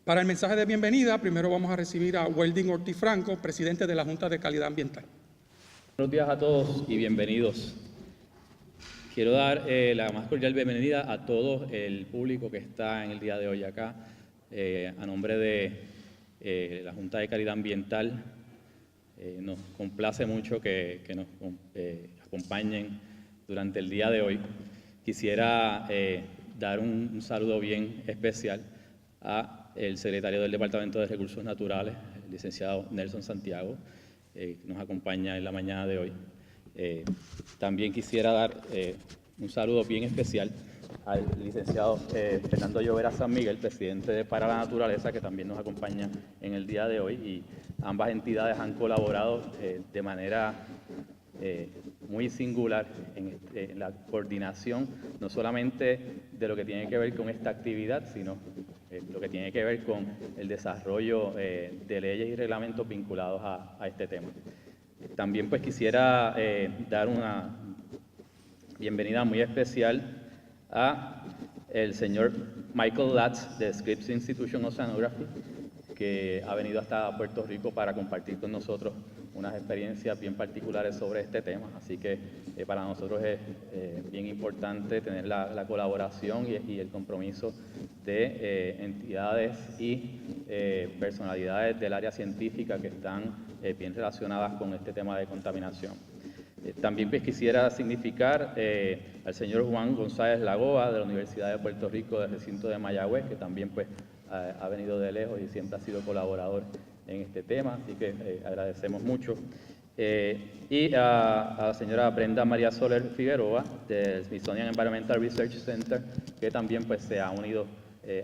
Para el mensaje de bienvenida, primero vamos a recibir a Welding Ortiz Franco, presidente de la Junta de Calidad Ambiental. Buenos días a todos y bienvenidos. Quiero dar la más cordial bienvenida a todo el público que está en el día de hoy acá, a nombre de la Junta de Calidad Ambiental. Nos complace mucho que nos acompañen durante el día de hoy. Quisiera dar un saludo bien especial al secretario del Departamento de Recursos Naturales, el licenciado Nelson Santiago, que nos acompaña en la mañana de hoy. También quisiera dar un saludo bien especial al licenciado Fernando Llovera San Miguel, presidente de Para la Naturaleza, que también nos acompaña en el día de hoy, y ambas entidades han colaborado de manera muy singular en la coordinación, no solamente de lo que tiene que ver con esta actividad, sino lo que tiene que ver con el desarrollo de leyes y reglamentos vinculados a este tema. También pues quisiera dar una bienvenida muy especial a el señor Michael Latz de Scripps Institution Oceanography, que ha venido hasta Puerto Rico para compartir con nosotros unas experiencias bien particulares sobre este tema. Así que para nosotros es bien importante tener la colaboración y el compromiso de entidades y personalidades del área científica que están bien relacionadas con este tema de contaminación. También pues, quisiera significar al señor Juan González Lagoa de la Universidad de Puerto Rico del recinto de Mayagüez, que también pues ha venido de lejos y siempre ha sido colaborador en este tema, así que agradecemos mucho. Y a la señora Brenda María Soler Figueroa del Smithsonian Environmental Research Center, que también pues se ha unido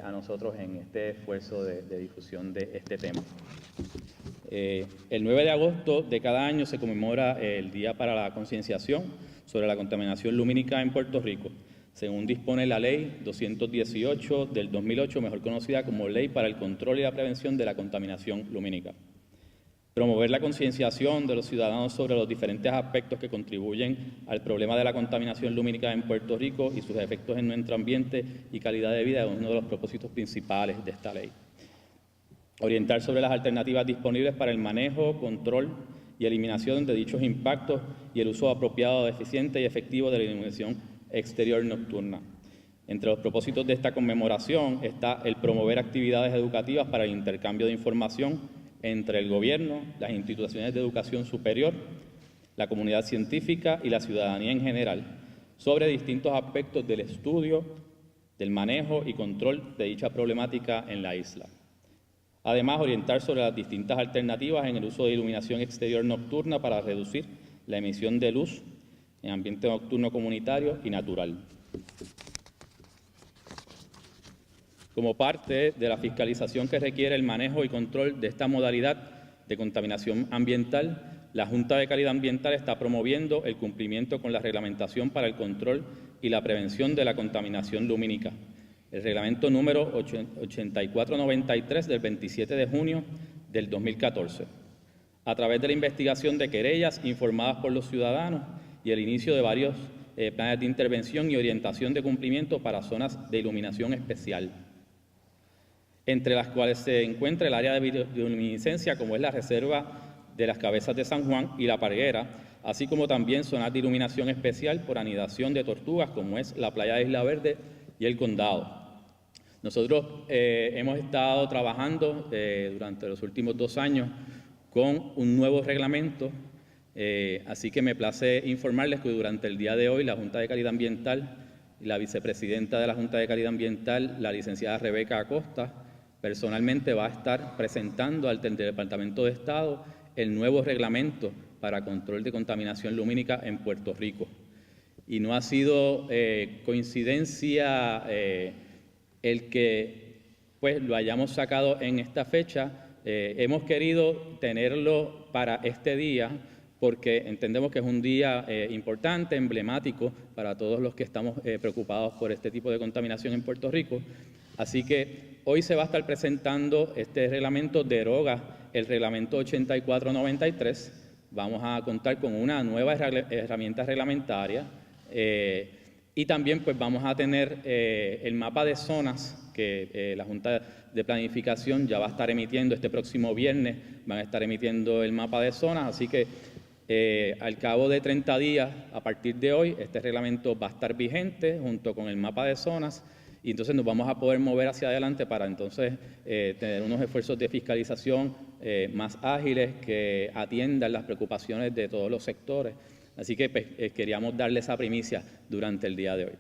a nosotros en este esfuerzo de difusión de este tema. El 9 de agosto de cada año se conmemora el Día para la Concienciación sobre la Contaminación Lumínica en Puerto Rico, según dispone la Ley 218 del 2008, mejor conocida como Ley para el Control y la Prevención de la Contaminación Lumínica. Promover la concienciación de los ciudadanos sobre los diferentes aspectos que contribuyen al problema de la contaminación lumínica en Puerto Rico y sus efectos en nuestro ambiente y calidad de vida es uno de los propósitos principales de esta ley. Orientar sobre las alternativas disponibles para el manejo, control y eliminación de dichos impactos y el uso apropiado, eficiente y efectivo de la iluminación exterior nocturna. Entre los propósitos de esta conmemoración está el promover actividades educativas para el intercambio de información entre el gobierno, las instituciones de educación superior, la comunidad científica y la ciudadanía en general sobre distintos aspectos del estudio, del manejo y control de dicha problemática en la isla. Además, orientar sobre las distintas alternativas en el uso de iluminación exterior nocturna para reducir la emisión de luz en ambiente nocturno comunitario y natural. Como parte de la fiscalización que requiere el manejo y control de esta modalidad de contaminación ambiental, la Junta de Calidad Ambiental está promoviendo el cumplimiento con la reglamentación para el control y la prevención de la contaminación lumínica, el reglamento número 8493 del 27 de junio del 2014, a través de la investigación de querellas informadas por los ciudadanos y el inicio de varios planes de intervención y orientación de cumplimiento para zonas de iluminación especial, entre las cuales se encuentra el área de bioluminiscencia, como es la Reserva de las Cabezas de San Juan y La Parguera, así como también zonas de iluminación especial por anidación de tortugas, como es la playa de Isla Verde y el Condado. Nosotros hemos estado trabajando durante los últimos 2 años con un nuevo reglamento, así que me place informarles que durante el día de hoy la Junta de Calidad Ambiental y la vicepresidenta de la Junta de Calidad Ambiental, la licenciada Rebeca Acosta, personalmente va a estar presentando al Departamento de Estado el nuevo reglamento para control de contaminación lumínica en Puerto Rico. Y no ha sido coincidencia el que pues, lo hayamos sacado en esta fecha. Hemos querido tenerlo para este día porque entendemos que es un día importante, emblemático para todos los que estamos preocupados por este tipo de contaminación en Puerto Rico. Así que hoy se va a estar presentando este reglamento, deroga el reglamento 8493. Vamos a contar con una nueva herramienta reglamentaria Y también pues vamos a tener el mapa de zonas que la Junta de Planificación ya va a estar emitiendo este próximo viernes, van a estar emitiendo el mapa de zonas, así que al cabo de 30 días, a partir de hoy, este reglamento va a estar vigente junto con el mapa de zonas y entonces nos vamos a poder mover hacia adelante para entonces tener unos esfuerzos de fiscalización más ágiles que atiendan las preocupaciones de todos los sectores. Así que pues, queríamos darle esa primicia durante el día de hoy.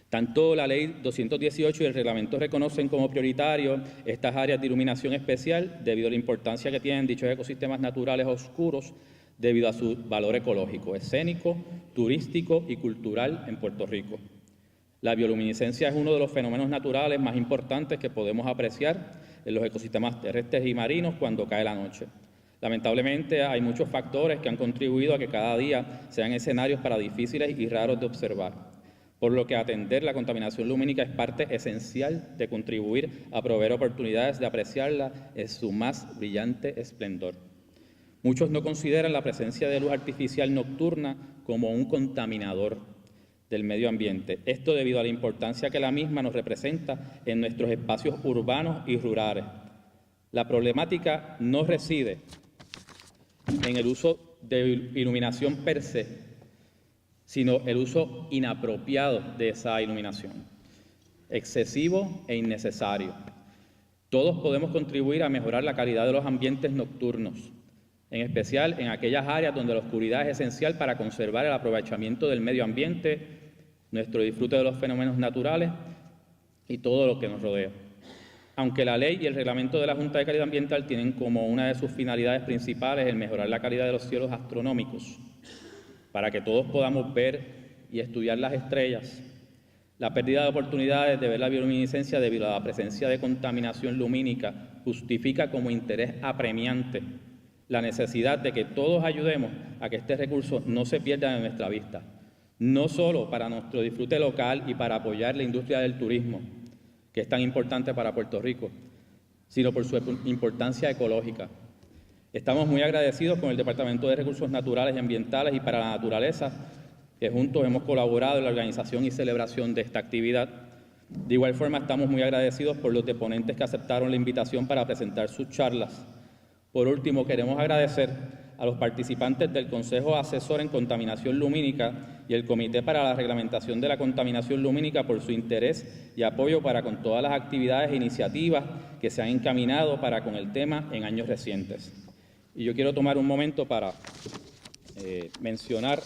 Tanto la Ley 218 y el reglamento reconocen como prioritarios estas áreas de iluminación especial debido a la importancia que tienen dichos ecosistemas naturales oscuros debido a su valor ecológico, escénico, turístico y cultural en Puerto Rico. La bioluminiscencia es uno de los fenómenos naturales más importantes que podemos apreciar en los ecosistemas terrestres y marinos cuando cae la noche. Lamentablemente hay muchos factores que han contribuido a que cada día sean escenarios para difíciles y raros de observar, por lo que atender la contaminación lumínica es parte esencial de contribuir a proveer oportunidades de apreciarla en su más brillante esplendor. Muchos no consideran la presencia de luz artificial nocturna como un contaminador del medio ambiente. Esto debido a la importancia que la misma nos representa en nuestros espacios urbanos y rurales. La problemática no reside en el uso de iluminación per se, sino el uso inapropiado de esa iluminación, excesivo e innecesario. Todos podemos contribuir a mejorar la calidad de los ambientes nocturnos, en especial en aquellas áreas donde la oscuridad es esencial para conservar el aprovechamiento del medio ambiente, nuestro disfrute de los fenómenos naturales y todo lo que nos rodea. Aunque la ley y el reglamento de la Junta de Calidad Ambiental tienen como una de sus finalidades principales el mejorar la calidad de los cielos astronómicos, para que todos podamos ver y estudiar las estrellas, la pérdida de oportunidades de ver la bioluminiscencia debido a la presencia de contaminación lumínica justifica como interés apremiante la necesidad de que todos ayudemos a que este recurso no se pierda de nuestra vista, no solo para nuestro disfrute local y para apoyar la industria del turismo, que es tan importante para Puerto Rico, sino por su importancia ecológica. Estamos muy agradecidos con el Departamento de Recursos Naturales y Ambientales y para la Naturaleza, que juntos hemos colaborado en la organización y celebración de esta actividad. De igual forma, estamos muy agradecidos por los deponentes que aceptaron la invitación para presentar sus charlas. Por último, queremos agradecer a los participantes del Consejo Asesor en Contaminación Lumínica y el Comité para la Reglamentación de la Contaminación Lumínica por su interés y apoyo para con todas las actividades e iniciativas que se han encaminado para con el tema en años recientes. Y yo quiero tomar un momento para mencionar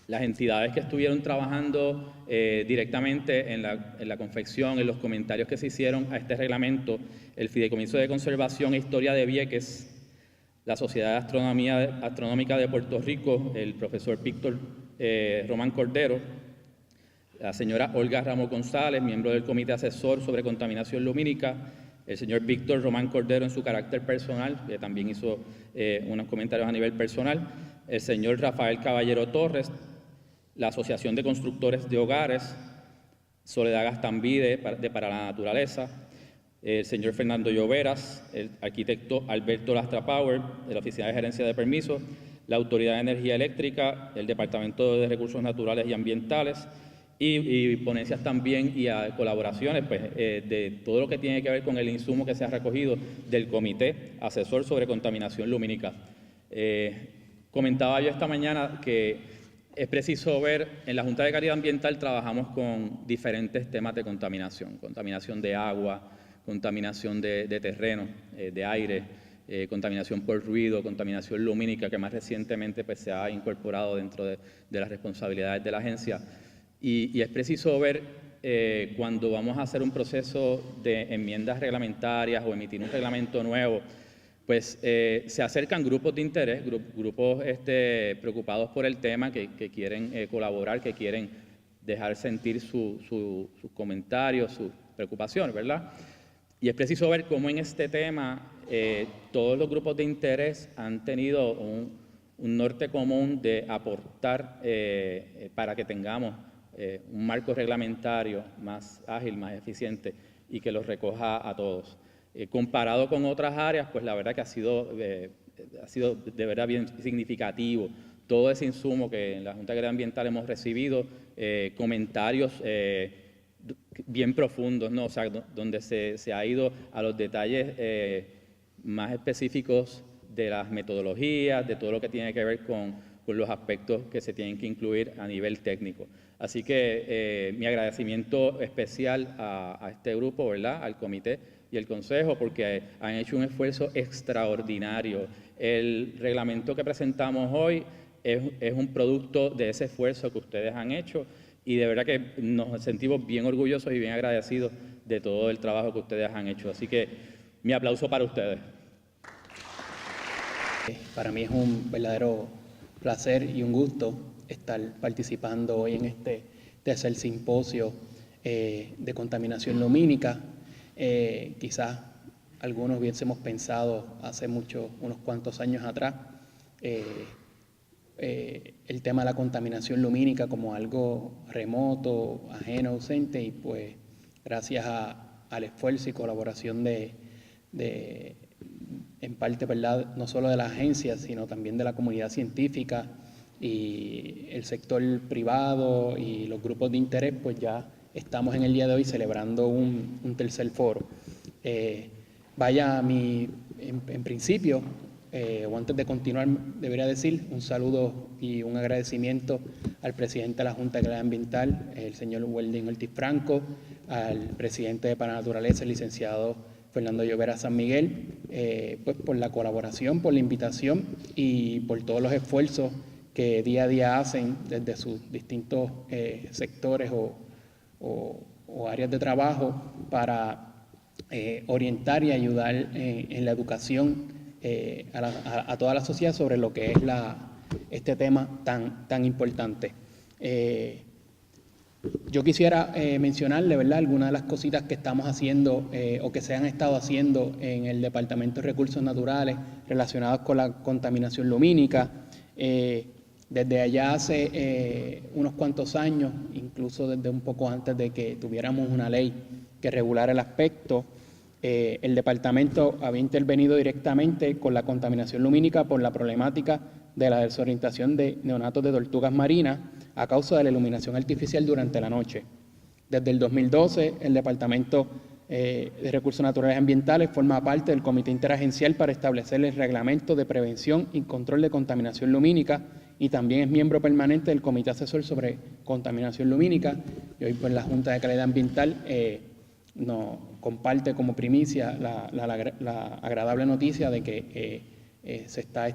las entidades que estuvieron trabajando directamente en la confección, en los comentarios que se hicieron a este reglamento: el Fideicomiso de Conservación e Historia de Vieques, la Sociedad Astronómica de Puerto Rico, el profesor Víctor Román Cordero, la señora Olga Ramos González, miembro del Comité Asesor sobre Contaminación Lumínica, el señor Víctor Román Cordero en su carácter personal, que también hizo unos comentarios a nivel personal, el señor Rafael Caballero Torres, la Asociación de Constructores de Hogares, Soledad Gastambide de Para la Naturaleza, el señor Fernando Lloveras, el arquitecto Alberto Lastra Power, de la Oficina de Gerencia de Permisos, la Autoridad de Energía Eléctrica, el Departamento de Recursos Naturales y Ambientales, y ponencias también y a colaboraciones pues, de todo lo que tiene que ver con el insumo que se ha recogido del Comité Asesor sobre Contaminación Lumínica. Comentaba yo esta mañana que es preciso ver, en la Junta de Calidad Ambiental trabajamos con diferentes temas de contaminación: contaminación de agua, contaminación de terreno, de aire, contaminación por ruido, contaminación lumínica, que más recientemente pues, se ha incorporado dentro de las responsabilidades de la agencia. Y es preciso ver cuando vamos a hacer un proceso de enmiendas reglamentarias o emitir un reglamento nuevo, pues se acercan grupos de interés, grupos preocupados por el tema, que quieren colaborar, que quieren dejar sentir sus comentarios, sus preocupaciones, ¿verdad? Y es preciso ver cómo en este tema todos los grupos de interés han tenido un norte común de aportar para que tengamos un marco reglamentario más ágil, más eficiente y que los recoja a todos. Comparado con otras áreas, pues la verdad que ha sido de verdad bien significativo todo ese insumo que en la Junta de Calidad Ambiental hemos recibido, comentarios bien profundos, ¿no? O sea, donde se ha ido a los detalles más específicos de las metodologías, de todo lo que tiene que ver con los aspectos que se tienen que incluir a nivel técnico. Así que mi agradecimiento especial a este grupo, ¿verdad?, al comité y el consejo, porque han hecho un esfuerzo extraordinario. El reglamento que presentamos hoy es un producto de ese esfuerzo que ustedes han hecho y de verdad que nos sentimos bien orgullosos y bien agradecidos de todo el trabajo que ustedes han hecho. Así que mi aplauso para ustedes. Para mí es un verdadero placer y un gusto estar participando hoy en este tercer simposio de contaminación lumínica. Quizás algunos hubiésemos pensado hace unos cuantos años atrás, el tema de la contaminación lumínica como algo remoto, ajeno, ausente, y pues gracias al esfuerzo y colaboración en parte, ¿verdad?, no solo de la agencia, sino también de la comunidad científica y el sector privado y los grupos de interés, pues ya estamos en el día de hoy celebrando un tercer foro. En principio, o antes de continuar, debería decir un saludo y un agradecimiento al presidente de la Junta de Calidad Ambiental, el señor Welding Ortiz Franco, al presidente de Para Naturaleza, el licenciado Fernando Llovera San Miguel, pues por la colaboración, por la invitación y por todos los esfuerzos que día a día hacen desde sus distintos sectores o áreas de trabajo para orientar y ayudar en la educación a toda la sociedad sobre lo que es este tema tan importante. Yo quisiera mencionarle, ¿verdad?, algunas de las cositas que estamos haciendo o que se han estado haciendo en el Departamento de Recursos Naturales relacionados con la contaminación lumínica. Desde allá hace unos cuantos años, incluso desde un poco antes de que tuviéramos una ley que regulara el aspecto, el departamento había intervenido directamente con la contaminación lumínica por la problemática de la desorientación de neonatos de tortugas marinas a causa de la iluminación artificial durante la noche. Desde el 2012, el Departamento de Recursos Naturales y Ambientales forma parte del Comité Interagencial para establecer el Reglamento de Prevención y Control de Contaminación Lumínica y también es miembro permanente del Comité Asesor sobre Contaminación Lumínica. Y hoy, pues, la Junta de Calidad Ambiental nos comparte como primicia la agradable noticia de que se está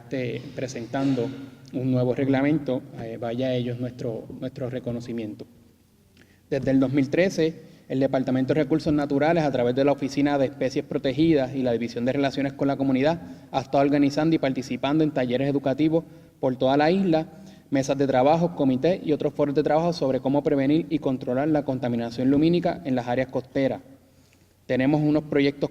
presentando un nuevo reglamento. Vaya a ellos nuestro reconocimiento. Desde el 2013, el Departamento de Recursos Naturales, a través de la Oficina de Especies Protegidas y la División de Relaciones con la Comunidad, ha estado organizando y participando en talleres educativos por toda la isla, mesas de trabajo, comités y otros foros de trabajo sobre cómo prevenir y controlar la contaminación lumínica en las áreas costeras. Tenemos unos proyectos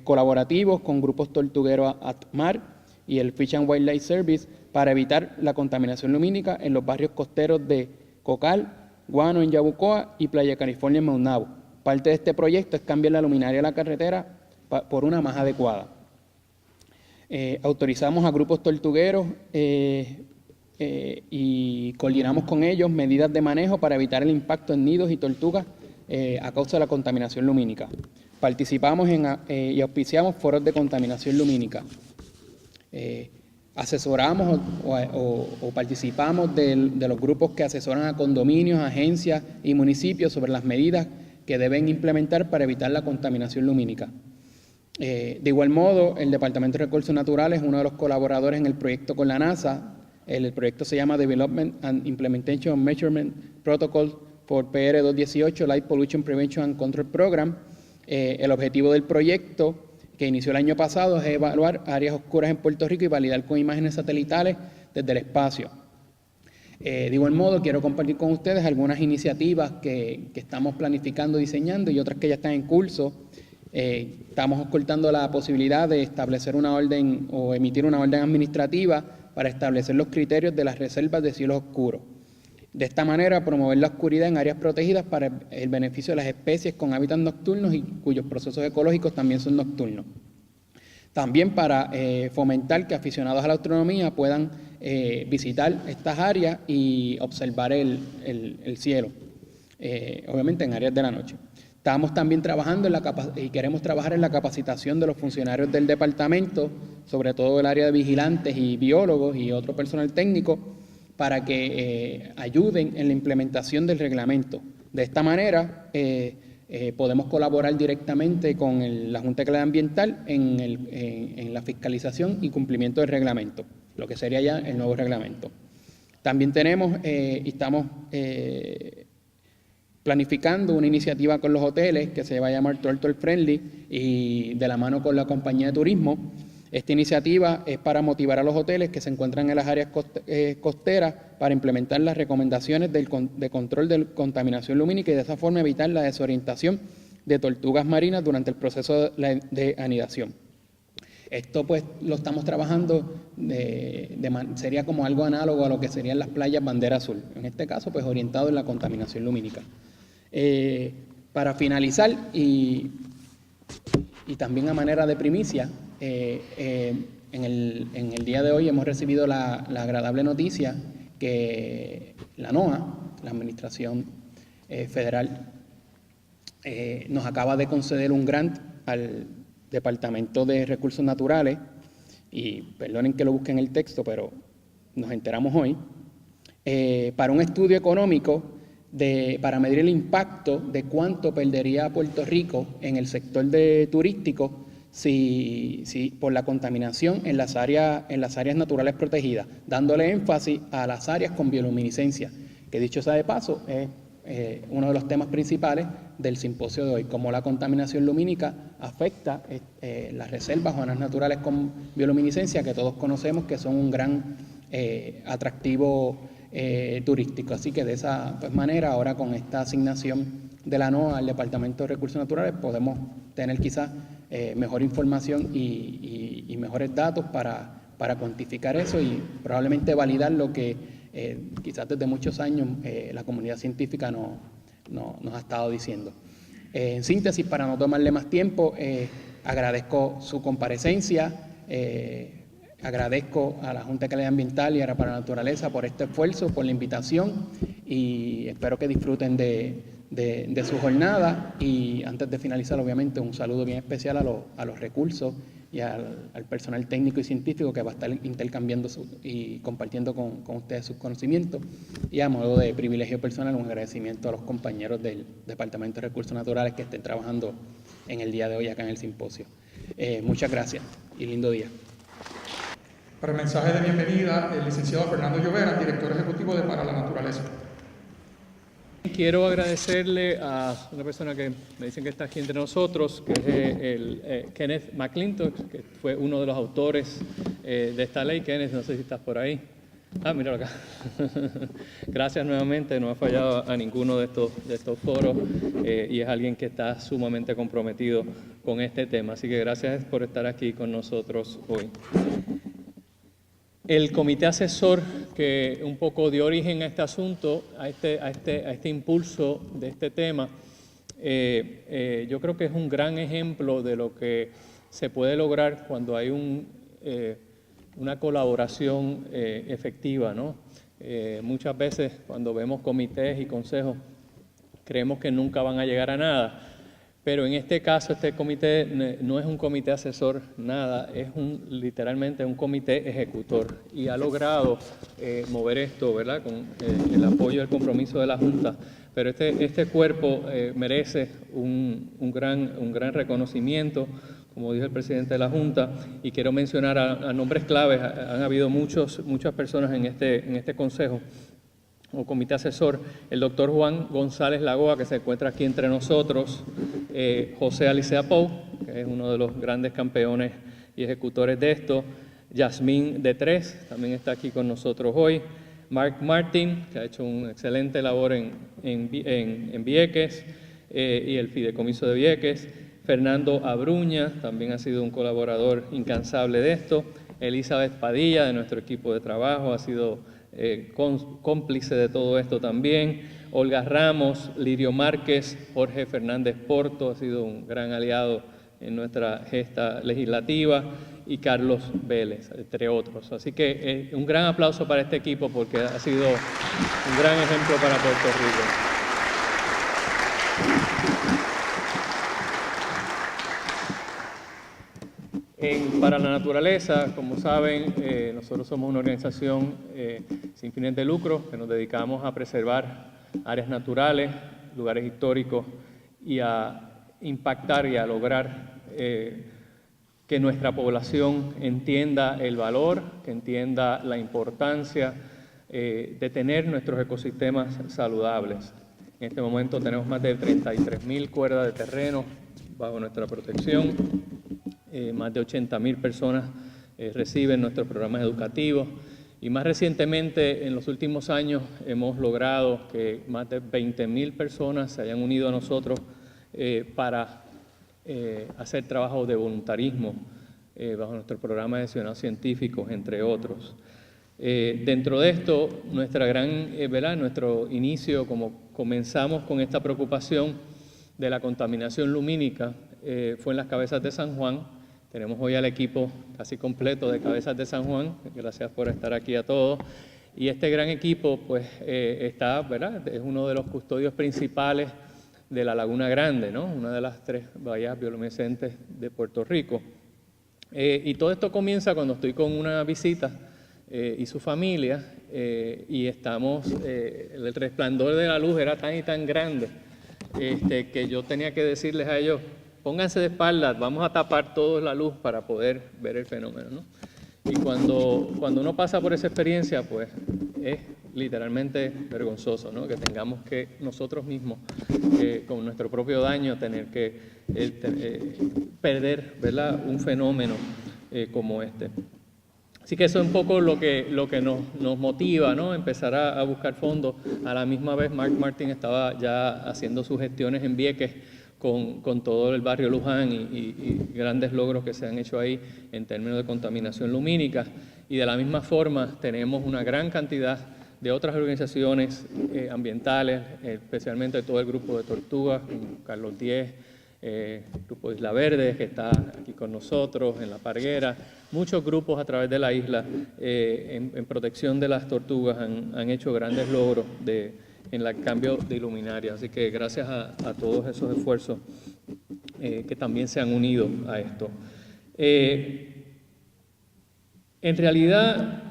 colaborativos con grupos tortugueros ATMAR y el Fish and Wildlife Service para evitar la contaminación lumínica en los barrios costeros de Cocal, Guano en Yabucoa y Playa California en Maunabo. Parte de este proyecto es cambiar la luminaria de la carretera por una más adecuada. Autorizamos a grupos tortugueros y coordinamos con ellos medidas de manejo para evitar el impacto en nidos y tortugas a causa de la contaminación lumínica. Participamos y auspiciamos foros de contaminación lumínica. Asesoramos o participamos de los grupos que asesoran a condominios, agencias y municipios sobre las medidas que deben implementar para evitar la contaminación lumínica. De igual modo, el Departamento de Recursos Naturales es uno de los colaboradores en el proyecto con la NASA. El proyecto se llama Development and Implementation Measurement Protocol for PR 218 Light Pollution Prevention and Control Program. El objetivo del proyecto, que inició el año pasado, es evaluar áreas oscuras en Puerto Rico y validar con imágenes satelitales desde el espacio. De igual modo, quiero compartir con ustedes algunas iniciativas que estamos planificando, diseñando y otras que ya están en curso. Estamos ocultando la posibilidad de establecer una orden o emitir una orden administrativa para establecer los criterios de las reservas de cielos oscuros. De esta manera, promover la oscuridad en áreas protegidas para el beneficio de las especies con hábitats nocturnos y cuyos procesos ecológicos también son nocturnos. También para fomentar que aficionados a la astronomía puedan visitar estas áreas y observar el cielo, obviamente en áreas de la noche. Estamos también trabajando y queremos trabajar en la capacitación de los funcionarios del departamento, sobre todo el área de vigilantes y biólogos y otro personal técnico, para que ayuden en la implementación del reglamento. De esta manera podemos colaborar directamente con la Junta de Calidad Ambiental en la fiscalización y cumplimiento del reglamento, lo que sería ya el nuevo reglamento. También tenemos y estamos planificando una iniciativa con los hoteles que se va a llamar Turtle Friendly y de la mano con la compañía de turismo. Esta iniciativa es para motivar a los hoteles que se encuentran en las áreas costeras para implementar las recomendaciones de control de contaminación lumínica y de esa forma evitar la desorientación de tortugas marinas durante el proceso de anidación. Esto pues lo estamos trabajando, sería como algo análogo a lo que serían las playas bandera azul, en este caso pues orientado en la contaminación lumínica. Para finalizar y también a manera de primicia, en el día de hoy hemos recibido la agradable noticia que la NOAA, la Administración Federal, nos acaba de conceder un grant al Departamento de Recursos Naturales, y perdonen que lo busque en el texto, pero nos enteramos hoy, para un estudio económico para medir el impacto de cuánto perdería Puerto Rico en el sector turístico si por la contaminación en las áreas naturales protegidas, dándole énfasis a las áreas con bioluminiscencia, que dicho sea de paso, es uno de los temas principales del simposio de hoy, cómo la contaminación lumínica afecta las reservas o áreas naturales con bioluminiscencia, que todos conocemos que son un gran atractivo turístico. Así que de esa manera, ahora con esta asignación de la NOAA al Departamento de Recursos Naturales, podemos tener quizás mejor información y mejores datos para cuantificar eso y probablemente validar lo que quizás desde muchos años la comunidad científica nos ha estado diciendo. En síntesis, para no tomarle más tiempo, agradezco su comparecencia, agradezco a la Junta de Calidad Ambiental y a la para la Naturaleza por este esfuerzo, por la invitación y espero que disfruten de su jornada. Y antes de finalizar, obviamente, un saludo bien especial a los recursos y al personal técnico y científico que va a estar intercambiando y compartiendo con ustedes sus conocimientos. Y a modo de privilegio personal, un agradecimiento a los compañeros del Departamento de Recursos Naturales que estén trabajando en el día de hoy acá en el simposio. Muchas gracias y lindo día. Para el mensaje de bienvenida, el licenciado Fernando Llovera, director ejecutivo de Para la Naturaleza. Quiero agradecerle a una persona que me dicen que está aquí entre nosotros, que es el Kenneth McClintock, que fue uno de los autores de esta ley. Kenneth, no sé si estás por ahí. Ah, míralo acá. Gracias nuevamente, no ha fallado a ninguno de estos foros y es alguien que está sumamente comprometido con este tema. Así que gracias por estar aquí con nosotros hoy. El comité asesor que un poco dio origen a este asunto, a este impulso de este tema, yo creo que es un gran ejemplo de lo que se puede lograr cuando hay una colaboración efectiva, ¿no? Muchas veces cuando vemos comités y consejos creemos que nunca van a llegar a nada. Pero en este caso, este comité no es un comité asesor, nada, es literalmente un comité ejecutor y ha logrado mover esto, ¿verdad?, con el apoyo y el compromiso de la Junta. Pero este cuerpo merece un gran reconocimiento, como dijo el presidente de la Junta, y quiero mencionar a nombres claves. Han habido muchas personas en este consejo o comité asesor: el doctor Juan González Lagoa, que se encuentra aquí entre nosotros, José Alicea Pou, que es uno de los grandes campeones y ejecutores de esto, Yasmín de Tres, también está aquí con nosotros hoy, Mark Martin, que ha hecho una excelente labor en Vieques y el Fideicomiso de Vieques, Fernando Abruña, también ha sido un colaborador incansable de esto, Elizabeth Padilla, de nuestro equipo de trabajo, ha sido cómplice de todo esto también, Olga Ramos, Lirio Márquez, Jorge Fernández Porto, ha sido un gran aliado en nuestra gesta legislativa, y Carlos Vélez, entre otros. Así que un gran aplauso para este equipo porque ha sido un gran ejemplo para Puerto Rico. Para la naturaleza, como saben, nosotros somos una organización sin fines de lucro que nos dedicamos a preservar áreas naturales, lugares históricos y a impactar y a lograr que nuestra población entienda el valor, que entienda la importancia de tener nuestros ecosistemas saludables. En este momento tenemos más de 33.000 cuerdas de terreno bajo nuestra protección. Más de 80.000 personas reciben nuestros programas educativos y más recientemente, en los últimos años, hemos logrado que más de 20.000 personas se hayan unido a nosotros para hacer trabajos de voluntarismo bajo nuestro programa de adicionados científicos, entre otros. Dentro de esto, nuestro inicio, como comenzamos con esta preocupación de la contaminación lumínica, fue en las Cabezas de San Juan. Tenemos hoy al equipo casi completo de Cabezas de San Juan. Gracias por estar aquí a todos. Y este gran equipo, pues, ¿verdad? Es uno de los custodios principales de la Laguna Grande, ¿no? Una de las 3 bahías bioluminescentes de Puerto Rico. Y todo esto comienza cuando estoy con una visita y su familia, y estamos, el resplandor de la luz era tan y tan grande que yo tenía que decirles a ellos: pónganse de espaldas, vamos a tapar toda la luz para poder ver el fenómeno, ¿no? Y cuando uno pasa por esa experiencia, pues es literalmente vergonzoso, ¿no? Que tengamos que nosotros mismos, con nuestro propio daño, tener que perder, ¿verdad?, un fenómeno como este. Así que eso es un poco lo que nos motiva, ¿no? Empezar a buscar fondos. A la misma vez, Mark Martin estaba ya haciendo sus gestiones en Vieques con todo el barrio Luján y grandes logros que se han hecho ahí en términos de contaminación lumínica. Y de la misma forma tenemos una gran cantidad de otras organizaciones ambientales, especialmente todo el grupo de Tortugas, Carlos Diez, el grupo de Isla Verde, que está aquí con nosotros, en La Parguera. Muchos grupos a través de la isla en protección de las tortugas han hecho grandes logros en el cambio de luminaria. Así que gracias a todos esos esfuerzos que también se han unido a esto. En realidad,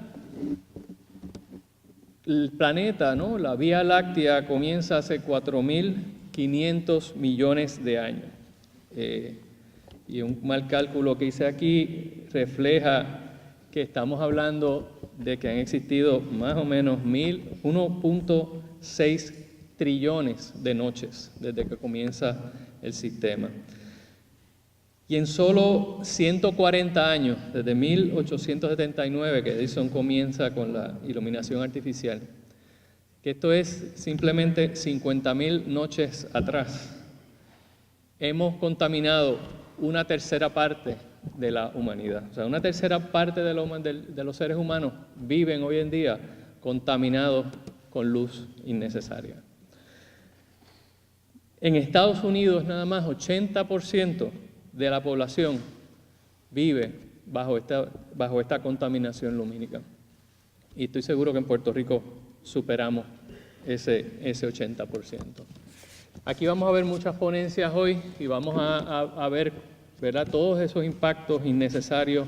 el planeta, ¿no?, la Vía Láctea, comienza hace 4.500 millones de años. Y un mal cálculo que hice aquí refleja que estamos hablando de que han existido más o menos 1.6 trillones de noches desde que comienza el sistema. Y en solo 140 años, desde 1879, que Edison comienza con la iluminación artificial, que esto es simplemente 50.000 noches atrás, hemos contaminado una tercera parte de la humanidad. O sea, una tercera parte de los seres humanos viven hoy en día contaminados con luz innecesaria. En Estados Unidos, nada más 80% de la población vive bajo esta contaminación lumínica. Y estoy seguro que en Puerto Rico superamos ese 80%. Aquí vamos a ver muchas ponencias hoy y vamos a ver, ¿verdad?, todos esos impactos innecesarios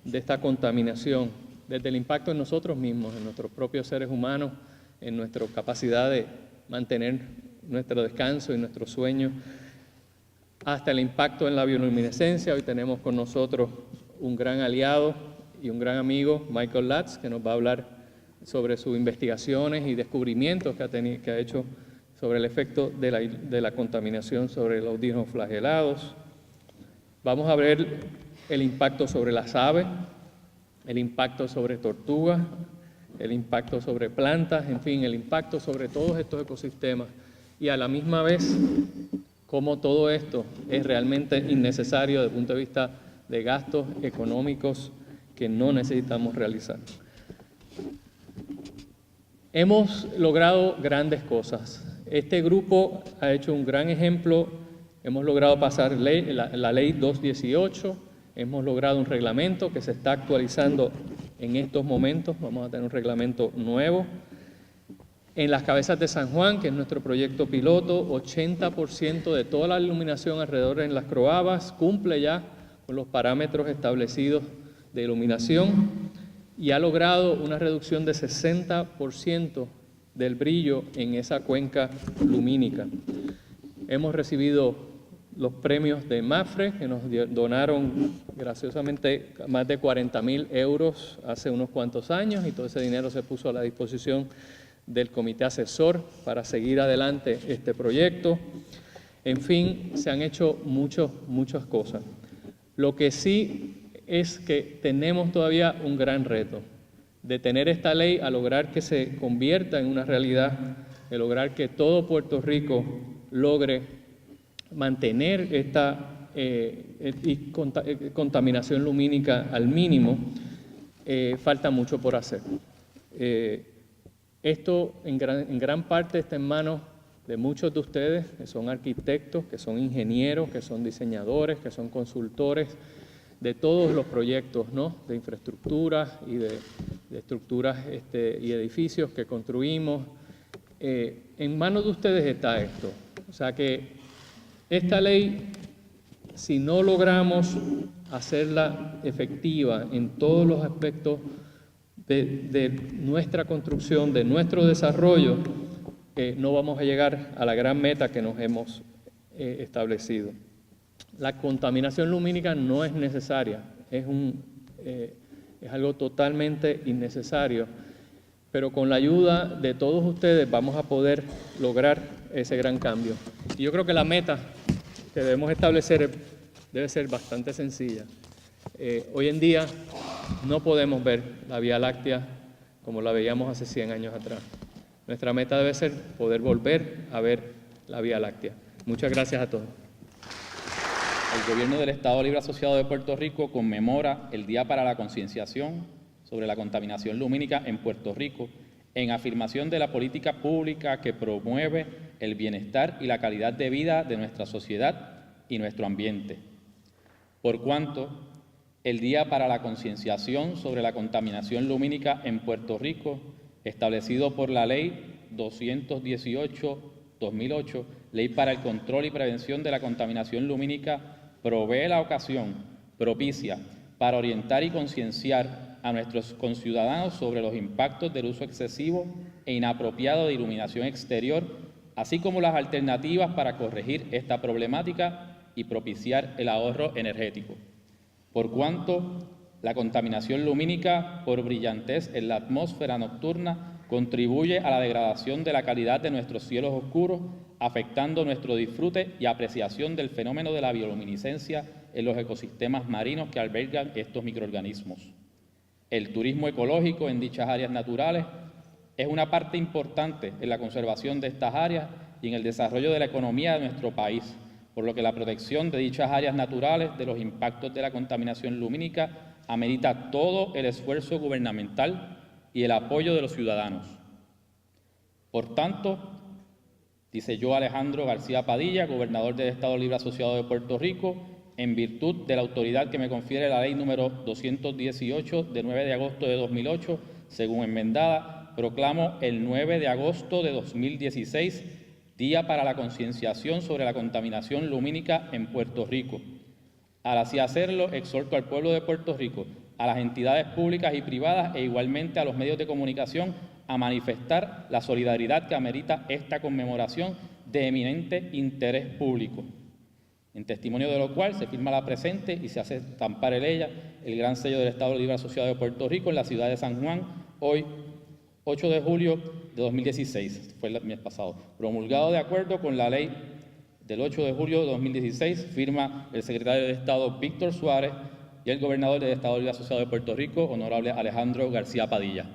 de esta contaminación, desde el impacto en nosotros mismos, en nuestros propios seres humanos, en nuestra capacidad de mantener nuestro descanso y nuestros sueños, hasta el impacto en la bioluminescencia. Hoy tenemos con nosotros un gran aliado y un gran amigo, Michael Latz, que nos va a hablar sobre sus investigaciones y descubrimientos que ha hecho sobre el efecto de la contaminación sobre los audígenos flagelados. Vamos a ver el impacto sobre las aves, el impacto sobre tortugas, el impacto sobre plantas, en fin, el impacto sobre todos estos ecosistemas. Y a la misma vez, cómo todo esto es realmente innecesario desde el punto de vista de gastos económicos que no necesitamos realizar. Hemos logrado grandes cosas. Este grupo ha hecho un gran ejemplo Hemos logrado pasar la ley 218, hemos logrado un reglamento que se está actualizando en estos momentos, vamos a tener un reglamento nuevo. En las Cabezas de San Juan, que es nuestro proyecto piloto, 80% de toda la iluminación alrededor en las croabas cumple ya con los parámetros establecidos de iluminación y ha logrado una reducción de 60% del brillo en esa cuenca lumínica. Hemos recibido los premios de MAFRE, que nos donaron graciosamente más de 40.000 euros hace unos cuantos años, y todo ese dinero se puso a la disposición del comité asesor para seguir adelante este proyecto. En fin, se han hecho muchas cosas. Lo que sí es que tenemos todavía un gran reto de tener esta ley a lograr que se convierta en una realidad, de lograr que todo Puerto Rico logre mantener esta contaminación lumínica al mínimo. Falta mucho por hacer. Esto en gran parte está en manos de muchos de ustedes, que son arquitectos, que son ingenieros, que son diseñadores, que son consultores de todos los proyectos, ¿no?, de infraestructuras y de estructuras y edificios que construimos. En manos de ustedes está esto. O sea que esta ley, si no logramos hacerla efectiva en todos los aspectos de nuestra construcción, de nuestro desarrollo, no vamos a llegar a la gran meta que nos hemos establecido. La contaminación lumínica no es necesaria, es algo totalmente innecesario, pero con la ayuda de todos ustedes vamos a poder lograr ese gran cambio. Y yo creo que la meta que debemos establecer debe ser bastante sencilla. Hoy en día no podemos ver la Vía Láctea como la veíamos hace 100 años atrás. Nuestra meta debe ser poder volver a ver la Vía Láctea. Muchas gracias a todos. El Gobierno del Estado Libre Asociado de Puerto Rico conmemora el Día para la Concienciación sobre la Contaminación Lumínica en Puerto Rico, en afirmación de la política pública que promueve el bienestar y la calidad de vida de nuestra sociedad y nuestro ambiente. Por cuanto el Día para la Concienciación sobre la Contaminación Lumínica en Puerto Rico, establecido por la Ley 218/2008, Ley para el Control y Prevención de la Contaminación Lumínica, provee la ocasión propicia para orientar y concienciar a nuestros conciudadanos sobre los impactos del uso excesivo e inapropiado de iluminación exterior, así como las alternativas para corregir esta problemática y propiciar el ahorro energético. Por cuanto la contaminación lumínica por brillantez en la atmósfera nocturna contribuye a la degradación de la calidad de nuestros cielos oscuros, afectando nuestro disfrute y apreciación del fenómeno de la bioluminiscencia en los ecosistemas marinos que albergan estos microorganismos. El turismo ecológico en dichas áreas naturales es una parte importante en la conservación de estas áreas y en el desarrollo de la economía de nuestro país, por lo que la protección de dichas áreas naturales de los impactos de la contaminación lumínica amerita todo el esfuerzo gubernamental y el apoyo de los ciudadanos. Por tanto, dice yo, Alejandro García Padilla, gobernador del Estado Libre Asociado de Puerto Rico, en virtud de la autoridad que me confiere la ley número 218 de 9 de agosto de 2008, según enmendada, proclamo el 9 de agosto de 2016 Día para la Concienciación sobre la Contaminación Lumínica en Puerto Rico. Al así hacerlo, exhorto al pueblo de Puerto Rico, a las entidades públicas y privadas e igualmente a los medios de comunicación a manifestar la solidaridad que amerita esta conmemoración de eminente interés público. En testimonio de lo cual se firma la presente y se hace estampar en ella el gran sello del Estado Libre Asociado de Puerto Rico en la ciudad de San Juan, hoy 8 de julio de 2016, fue el mes pasado, promulgado de acuerdo con la ley del 8 de julio de 2016, firma el secretario de Estado Víctor Suárez y el gobernador del Estado Libre Asociado de Puerto Rico, honorable Alejandro García Padilla.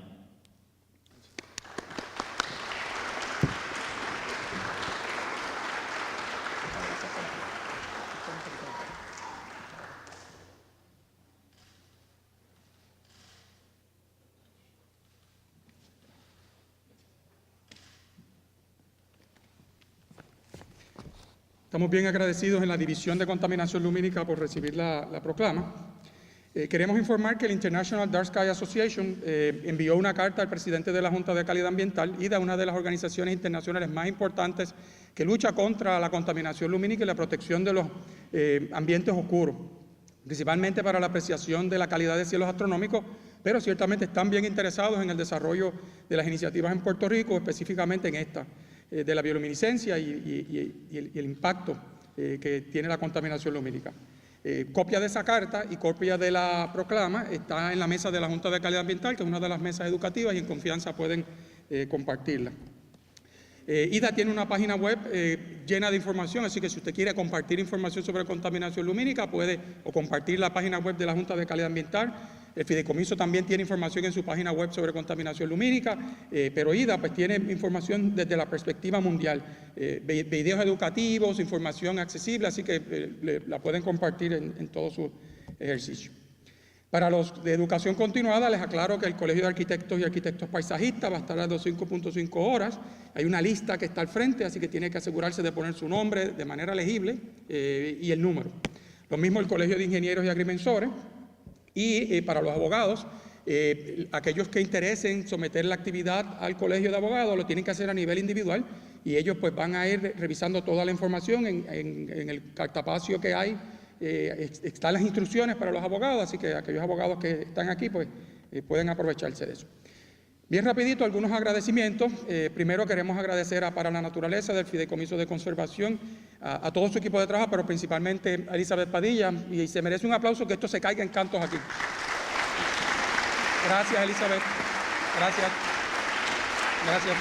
Estamos bien agradecidos en la División de Contaminación Lumínica por recibir la proclama. Queremos informar que el International Dark Sky Association envió una carta al presidente de la Junta de Calidad Ambiental y de una de las organizaciones internacionales más importantes que lucha contra la contaminación lumínica y la protección de los ambientes oscuros, principalmente para la apreciación de la calidad de cielos astronómicos, pero ciertamente están bien interesados en el desarrollo de las iniciativas en Puerto Rico, específicamente en esta, de la bioluminiscencia y el impacto que tiene la contaminación lumínica. Copia de esa carta y copia de la proclama está en la mesa de la Junta de Calidad Ambiental, que es una de las mesas educativas, y en confianza pueden compartirla. IDA tiene una página web llena de información, así que si usted quiere compartir información sobre contaminación lumínica, puede o compartir la página web de la Junta de Calidad Ambiental. El fideicomiso también tiene información en su página web sobre contaminación lumínica, pero IDA pues tiene información desde la perspectiva mundial, videos educativos, información accesible, así que la pueden compartir en todo su ejercicio. Para los de educación continuada, les aclaro que el Colegio de Arquitectos y Arquitectos Paisajistas va a estar a las 5.5 horas. Hay una lista que está al frente, así que tiene que asegurarse de poner su nombre de manera legible y el número. Lo mismo el Colegio de Ingenieros y Agrimensores. Y para los abogados, aquellos que interesen someter la actividad al Colegio de Abogados lo tienen que hacer a nivel individual y ellos pues van a ir revisando toda la información en el cartapacio que hay. Están las instrucciones para los abogados, así que aquellos abogados que están aquí pues pueden aprovecharse de eso. Bien rapidito, algunos agradecimientos. Primero queremos agradecer a Para la Naturaleza del Fideicomiso de Conservación, a todo su equipo de trabajo, pero principalmente a Elizabeth Padilla, y se merece un aplauso que esto se caiga en cantos aquí. Gracias, Elizabeth. Gracias. Gracias.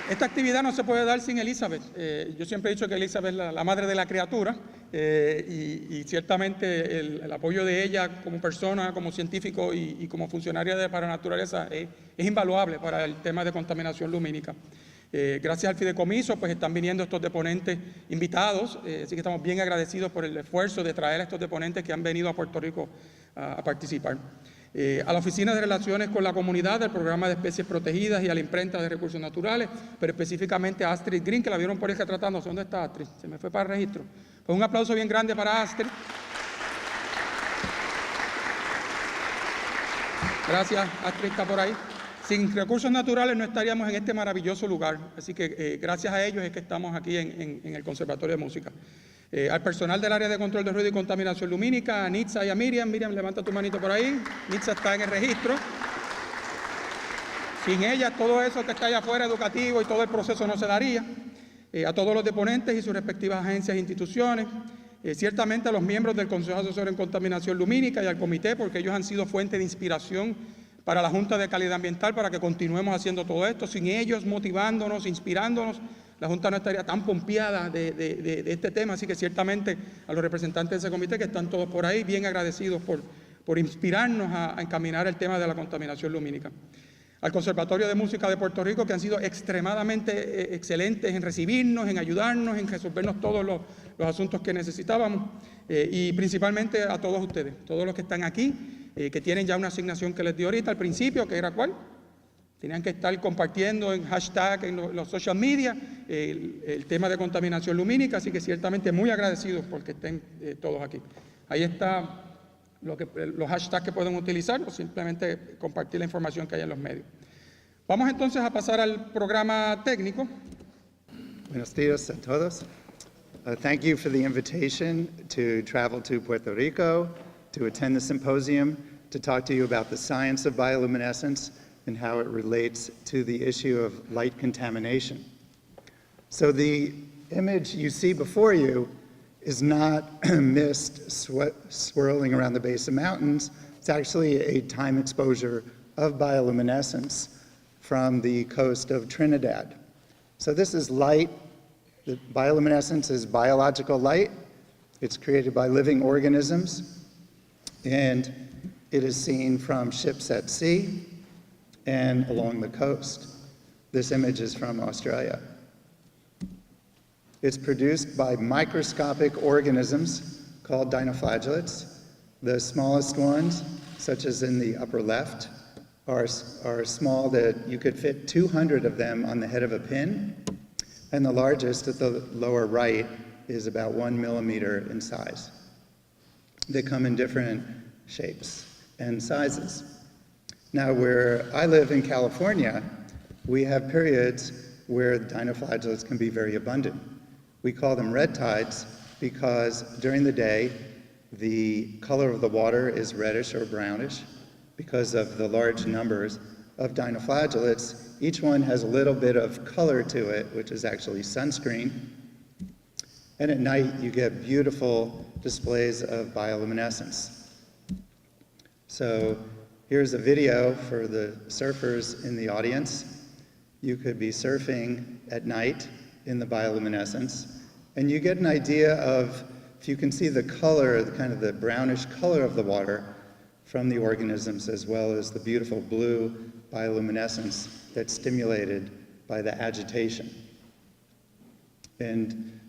Esta actividad no se puede dar sin Elizabeth. Yo siempre he dicho que Elizabeth es la madre de la criatura y ciertamente el apoyo de ella como persona, como científico y como funcionaria de Para la Naturaleza es invaluable para el tema de contaminación lumínica. Gracias al fideicomiso, pues están viniendo estos deponentes invitados, así que estamos bien agradecidos por el esfuerzo de traer a estos deponentes que han venido a Puerto Rico a participar. A la Oficina de Relaciones con la Comunidad del Programa de Especies Protegidas y a la Imprenta de Recursos Naturales, pero específicamente a Astrid Green, que la vieron por ahí tratándose. ¿Dónde está Astrid? Se me fue para el registro. Pues un aplauso bien grande para Astrid. Gracias, Astrid está por ahí. Sin recursos naturales no estaríamos en este maravilloso lugar, así que gracias a ellos es que estamos aquí en el Conservatorio de Música. Al personal del área de control de ruido y contaminación lumínica, a Nitza y a Miriam. Miriam, levanta tu manito por ahí. Nitza está en el registro. Sin ella, todo eso que está allá afuera, educativo y todo el proceso no se daría. A todos los deponentes y sus respectivas agencias e instituciones. Ciertamente a los miembros del Consejo Asesor en Contaminación Lumínica y al comité, porque ellos han sido fuente de inspiración para la Junta de Calidad Ambiental, para que continuemos haciendo todo esto. Sin ellos motivándonos, inspirándonos, la Junta no estaría tan pompeada de este tema, así que ciertamente a los representantes de ese comité que están todos por ahí, bien agradecidos por inspirarnos a encaminar el tema de la contaminación lumínica. Al Conservatorio de Música de Puerto Rico, que han sido extremadamente excelentes en recibirnos, en ayudarnos, en resolvernos todos los asuntos que necesitábamos, y principalmente a todos ustedes, todos los que están aquí, que tienen ya una asignación que les di ahorita al principio, que era ¿cuál? Tenían que estar compartiendo en hashtag, en los social media, el tema de contaminación lumínica, así que ciertamente muy agradecidos por que estén todos aquí. Ahí está los hashtags que pueden utilizar o simplemente compartir la información que hay en los medios. Vamos entonces a pasar al programa técnico. Buenos días a todos. Thank you for the invitation to travel to Puerto Rico, to attend the symposium, to talk to you about the science of bioluminescence and how it relates to the issue of light contamination. So the image you see before you is not mist swirling around the base of mountains. It's actually a time exposure of bioluminescence from the coast of Trinidad. So this is light. The bioluminescence is biological light. It's created by living organisms, and it is seen from ships at sea and along the coast. This image is from Australia. It's produced by microscopic organisms called dinoflagellates. The smallest ones, such as in the upper left, are small that you could fit 200 of them on the head of a pin, and the largest at the lower right is about 1 millimeter in size. They come in different shapes and sizes. Now, where I live in California, we have periods where dinoflagellates can be very abundant. We call them red tides because during the day, the color of the water is reddish or brownish because of the large numbers of dinoflagellates. Each one has a little bit of color to it, which is actually sunscreen. And at night, you get beautiful displays of bioluminescence. So here's a video for the surfers in the audience. You could be surfing at night in the bioluminescence, and you get an idea of, if you can see the color, the kind of the brownish color of the water from the organisms, as well as the beautiful blue bioluminescence that's stimulated by the agitation. And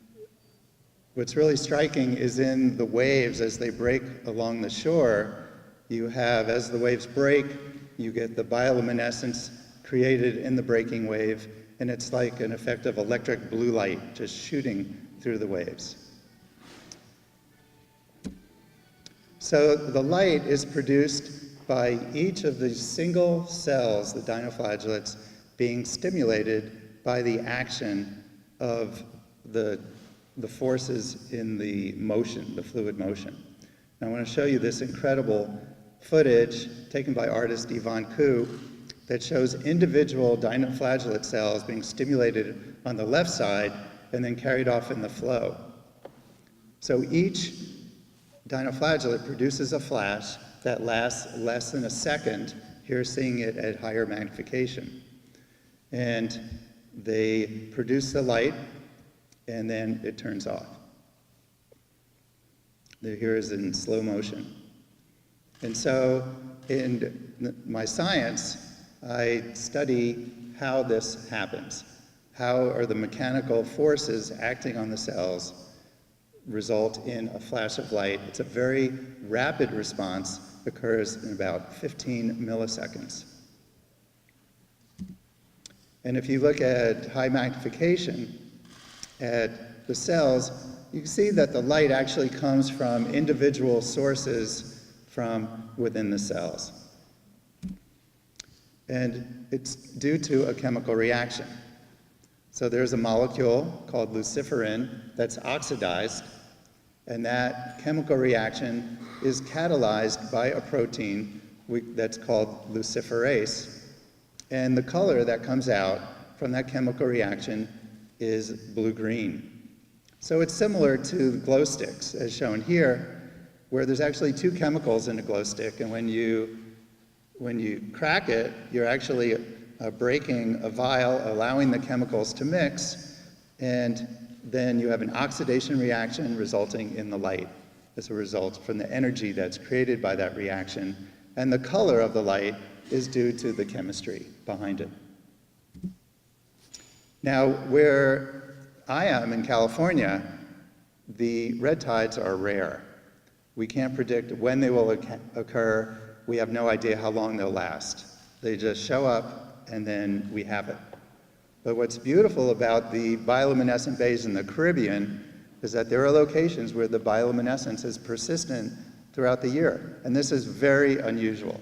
what's really striking is in the waves as they break along the shore, you have, as the waves break, you get the bioluminescence created in the breaking wave, and it's like an effect of electric blue light just shooting through the waves. So the light is produced by each of these single cells, the dinoflagellates, being stimulated by the action of the forces in the motion, the fluid motion. And I want to show you this incredible footage taken by artist Yvonne Koo that shows individual dinoflagellate cells being stimulated on the left side and then carried off in the flow. So each dinoflagellate produces a flash that lasts less than a second. Here, seeing it at higher magnification. And they produce the light, and then it turns off. Here is in slow motion. And so in my science, I study how this happens. How are the mechanical forces acting on the cells result in a flash of light? It's a very rapid response, occurs in about 15 milliseconds. And if you look at high magnification at the cells, you can see that the light actually comes from individual sources from within the cells. And it's due to a chemical reaction. So there's a molecule called luciferin that's oxidized, and that chemical reaction is catalyzed by a protein that's called luciferase. And the color that comes out from that chemical reaction is blue-green. So it's similar to the glow sticks, as shown here, where there's actually two chemicals in a glow stick, and when you crack it, you're actually breaking a vial, allowing the chemicals to mix, and then you have an oxidation reaction resulting in the light as a result from the energy that's created by that reaction. And the color of the light is due to the chemistry behind it. Now, where I am in California, the red tides are rare. We can't predict when they will occur. We have no idea how long they'll last. They just show up, and then we have it. But what's beautiful about the bioluminescent bays in the Caribbean is that there are locations where the bioluminescence is persistent throughout the year, and this is very unusual.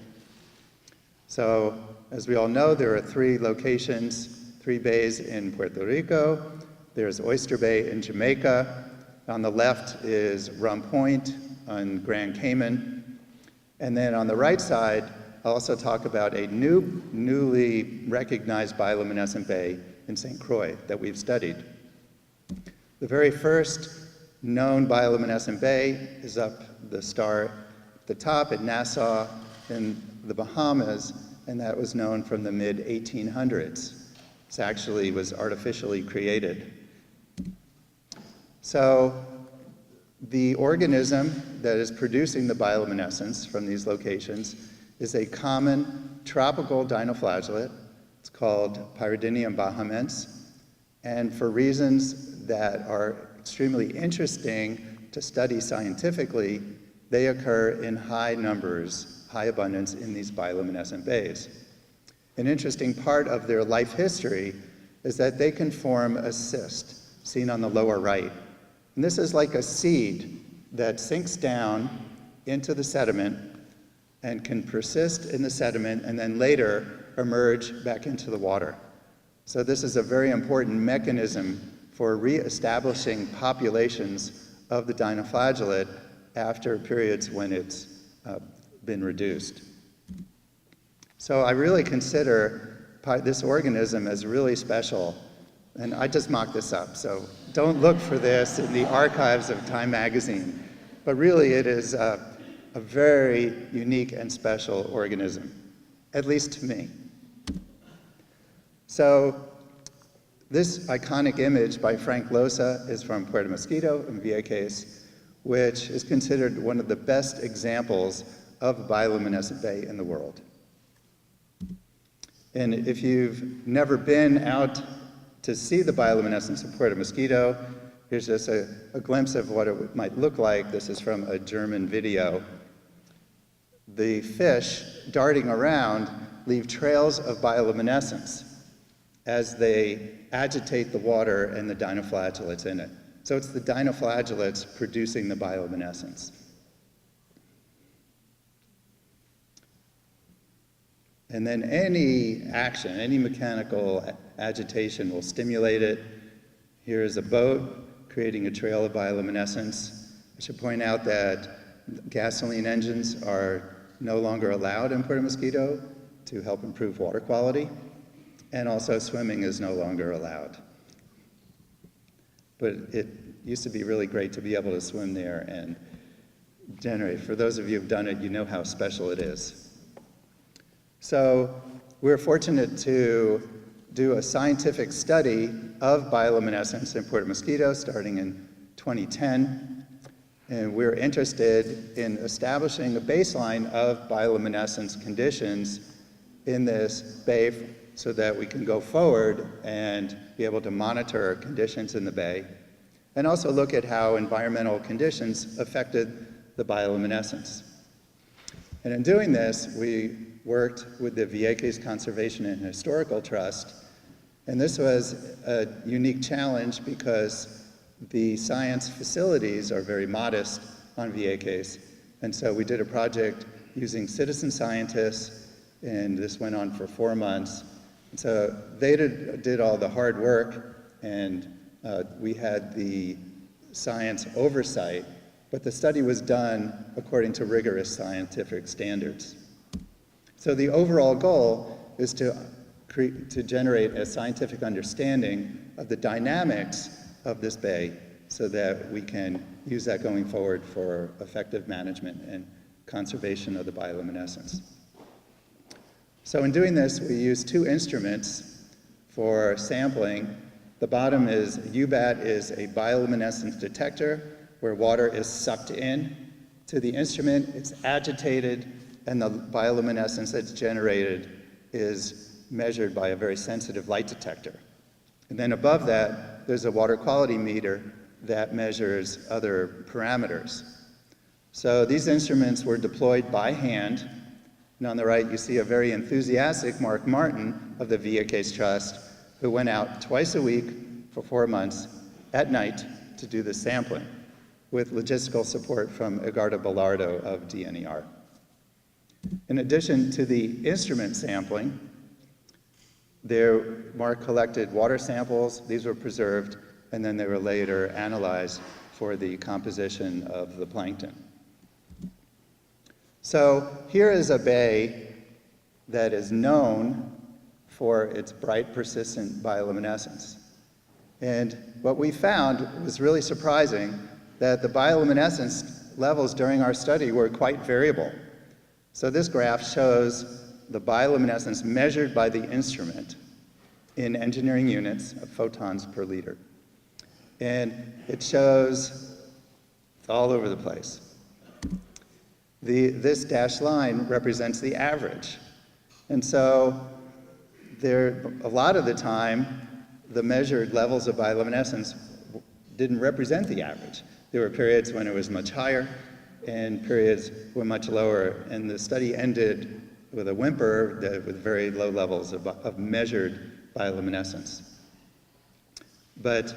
So, as we all know, there are 3 locations, 3 bays in Puerto Rico. There's Oyster Bay in Jamaica. On the left is Rum Point on Grand Cayman. And then on the right side, I'll also talk about a newly recognized bioluminescent bay in St. Croix that we've studied. The very first known bioluminescent bay is up the star at the top at Nassau in the Bahamas, and that was known from the mid-1800s. It actually was artificially created. So the organism that is producing the bioluminescence from these locations is a common tropical dinoflagellate. It's called Pyridinium bahamense. And for reasons that are extremely interesting to study scientifically, they occur in high numbers, high abundance in these bioluminescent bays. An interesting part of their life history is that they can form a cyst, seen on the lower right. And this is like a seed that sinks down into the sediment and can persist in the sediment and then later emerge back into the water. So this is a very important mechanism for reestablishing populations of the dinoflagellate after periods when it's been reduced. So I really consider this organism as really special. And I just mocked this up, so don't look for this in the archives of Time magazine. But really it is a very unique and special organism, at least to me. So this iconic image by Frank Losa is from Puerto Mosquito in Vieques, which is considered one of the best examples of a bioluminescent bay in the world. And if you've never been out to see the bioluminescence of Puerto Mosquito, here's just a glimpse of what it might look like. This is from a German video. The fish darting around leave trails of bioluminescence as they agitate the water and the dinoflagellates in it. So it's the dinoflagellates producing the bioluminescence. And then any action, any mechanical agitation will stimulate it. Here is a boat creating a trail of bioluminescence. I should point out that gasoline engines are no longer allowed in Puerto Mosquito to help improve water quality. And also swimming is no longer allowed. But it used to be really great to be able to swim there and generate. For those of you who've done it, you know how special it is. So we're fortunate to do a scientific study of bioluminescence in Puerto Mosquito starting in 2010. And we're interested in establishing a baseline of bioluminescence conditions in this bay so that we can go forward and be able to monitor conditions in the bay and also look at how environmental conditions affected the bioluminescence. And in doing this, we worked with the Vieques Conservation and Historical Trust, and this was a unique challenge because the science facilities are very modest on Vieques, and so we did a project using citizen scientists, and this went on for 4 months. And so they did all the hard work, and we had the science oversight, but the study was done according to rigorous scientific standards. So the overall goal is to generate a scientific understanding of the dynamics of this bay so that we can use that going forward for effective management and conservation of the bioluminescence. So in doing this, we use 2 instruments for sampling. The bottom is, UBAT is a bioluminescence detector where water is sucked in to the instrument, it's agitated, and the bioluminescence that's generated is measured by a very sensitive light detector. And then above that, there's a water quality meter that measures other parameters. So these instruments were deployed by hand. And on the right, you see a very enthusiastic Mark Martin of the Vieques Trust, who went out twice a week for 4 months at night to do the sampling, with logistical support from Edgardo Bellardo of DNER. In addition to the instrument sampling, Mark collected water samples. These were preserved, and then they were later analyzed for the composition of the plankton. So here is a bay that is known for its bright, persistent bioluminescence. And what we found was really surprising, that the bioluminescence levels during our study were quite variable. So this graph shows the bioluminescence measured by the instrument in engineering units of photons per liter. And it shows it's all over the place. This dashed line represents the average. And so a lot of the time, the measured levels of bioluminescence didn't represent the average. There were periods when it was much higher and periods were much lower. And the study ended with a whimper with very low levels of measured bioluminescence. But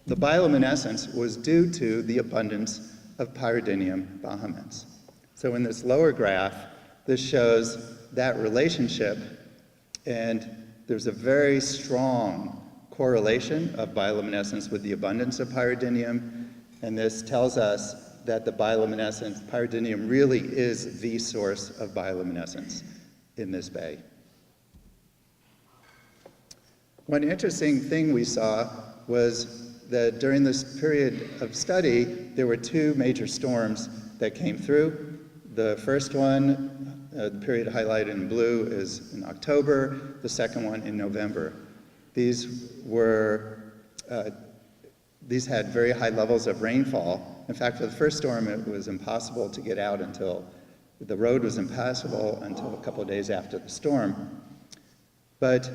the bioluminescence was due to the abundance of Pyridinium bahamense. So in this lower graph, this shows that relationship, and there's a very strong correlation of bioluminescence with the abundance of Pyridinium, and this tells us that the bioluminescence, Pyridinium really is the source of bioluminescence in this bay. One interesting thing we saw was that during this period of study, there were two major storms that came through. The first one, the period highlighted in blue, is in October, the second one in November. These had very high levels of rainfall. In fact, for the first storm, it was impossible to get out the road was impassable until a couple of days after the storm. But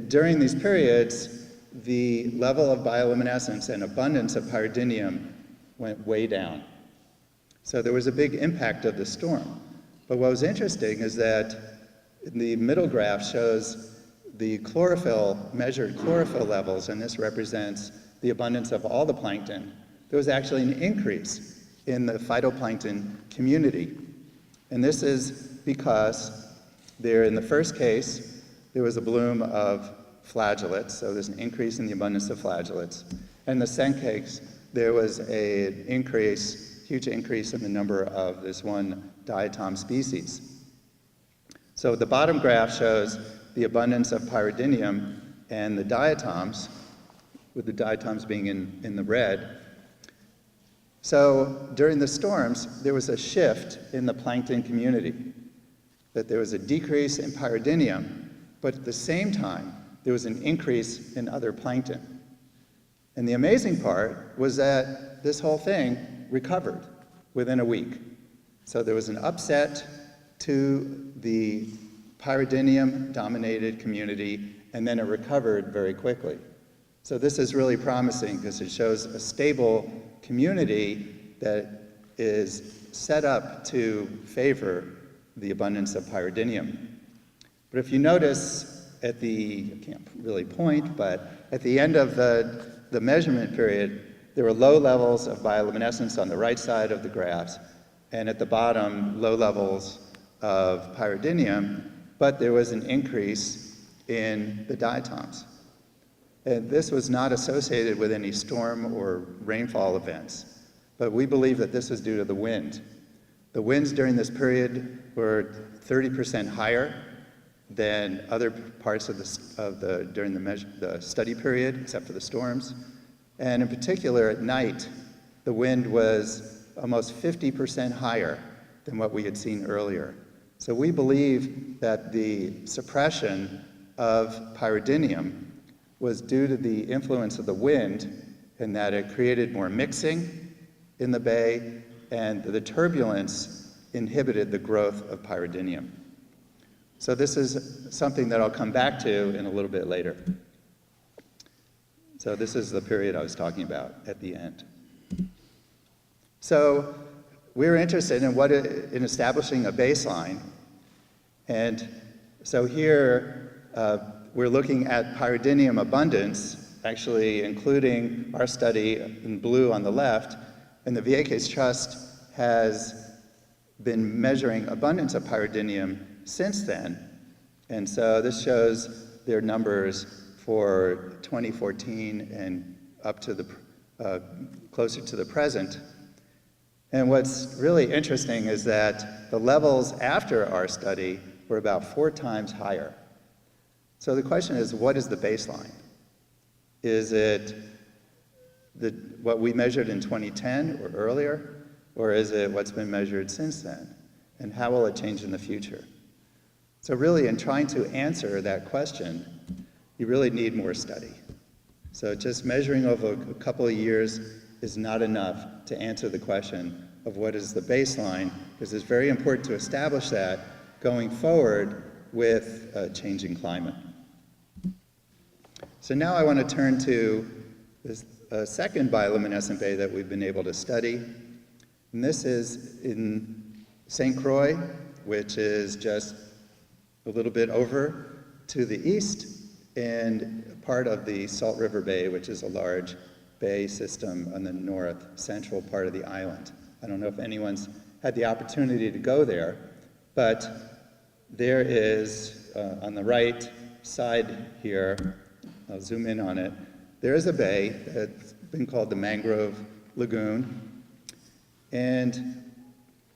during these periods, the level of bioluminescence and abundance of Pyridinium went way down. So there was a big impact of the storm. But what was interesting is that the middle graph shows the measured chlorophyll levels, and this represents the abundance of all the plankton. There was actually an increase in the phytoplankton community. And this is because in the first case, there was a bloom of flagellates, so there's an increase in the abundance of flagellates. And in the second case, there was an huge increase in the number of this one diatom species. So the bottom graph shows the abundance of Pyridinium and the diatoms, with the diatoms being in the red. So during the storms, there was a shift in the plankton community, that there was a decrease in Pyridinium, but at the same time, there was an increase in other plankton. And the amazing part was that this whole thing recovered within a week. So there was an upset to the Pyridinium-dominated community, and then it recovered very quickly. So this is really promising because it shows a stable community that is set up to favor the abundance of Pyridinium. But if you notice I can't really point, but at the end of the measurement period, there were low levels of bioluminescence on the right side of the graphs, and at the bottom, low levels of Pyridinium, but there was an increase in the diatoms. And this was not associated with any storm or rainfall events, but we believe that this was due to the wind. The winds during this period were 30% higher than other parts during the study period, except for the storms. And in particular, at night, the wind was almost 50% higher than what we had seen earlier. So we believe that the suppression of Pyridinium was due to the influence of the wind, in that it created more mixing in the bay, and the turbulence inhibited the growth of Pyridinium. So this is something that I'll come back to in a little bit later. So this is the period I was talking about at the end. So we were interested in establishing a baseline. And so here we're looking at Pyridinium abundance, actually including our study in blue on the left. And the VA Case Trust has been measuring abundance of Pyridinium since then. And so this shows their numbers for 2014 and up to closer to the present. And what's really interesting is that the levels after our study were about 4 times higher. So the question is, what is the baseline? Is it what we measured in 2010 or earlier, or is it what's been measured since then? And how will it change in the future? So really, in trying to answer that question, you really need more study. So just measuring over a couple of years is not enough to answer the question of what is the baseline, because it's very important to establish that going forward with a changing climate. So now I want to turn to this second bioluminescent bay that we've been able to study. And this is in St. Croix, which is just a little bit over to the east and part of the Salt River Bay, which is a large bay system on the north central part of the island. I don't know if anyone's had the opportunity to go there, but there is, on the right side here, I'll zoom in on it, there is a bay that's been called the Mangrove Lagoon, and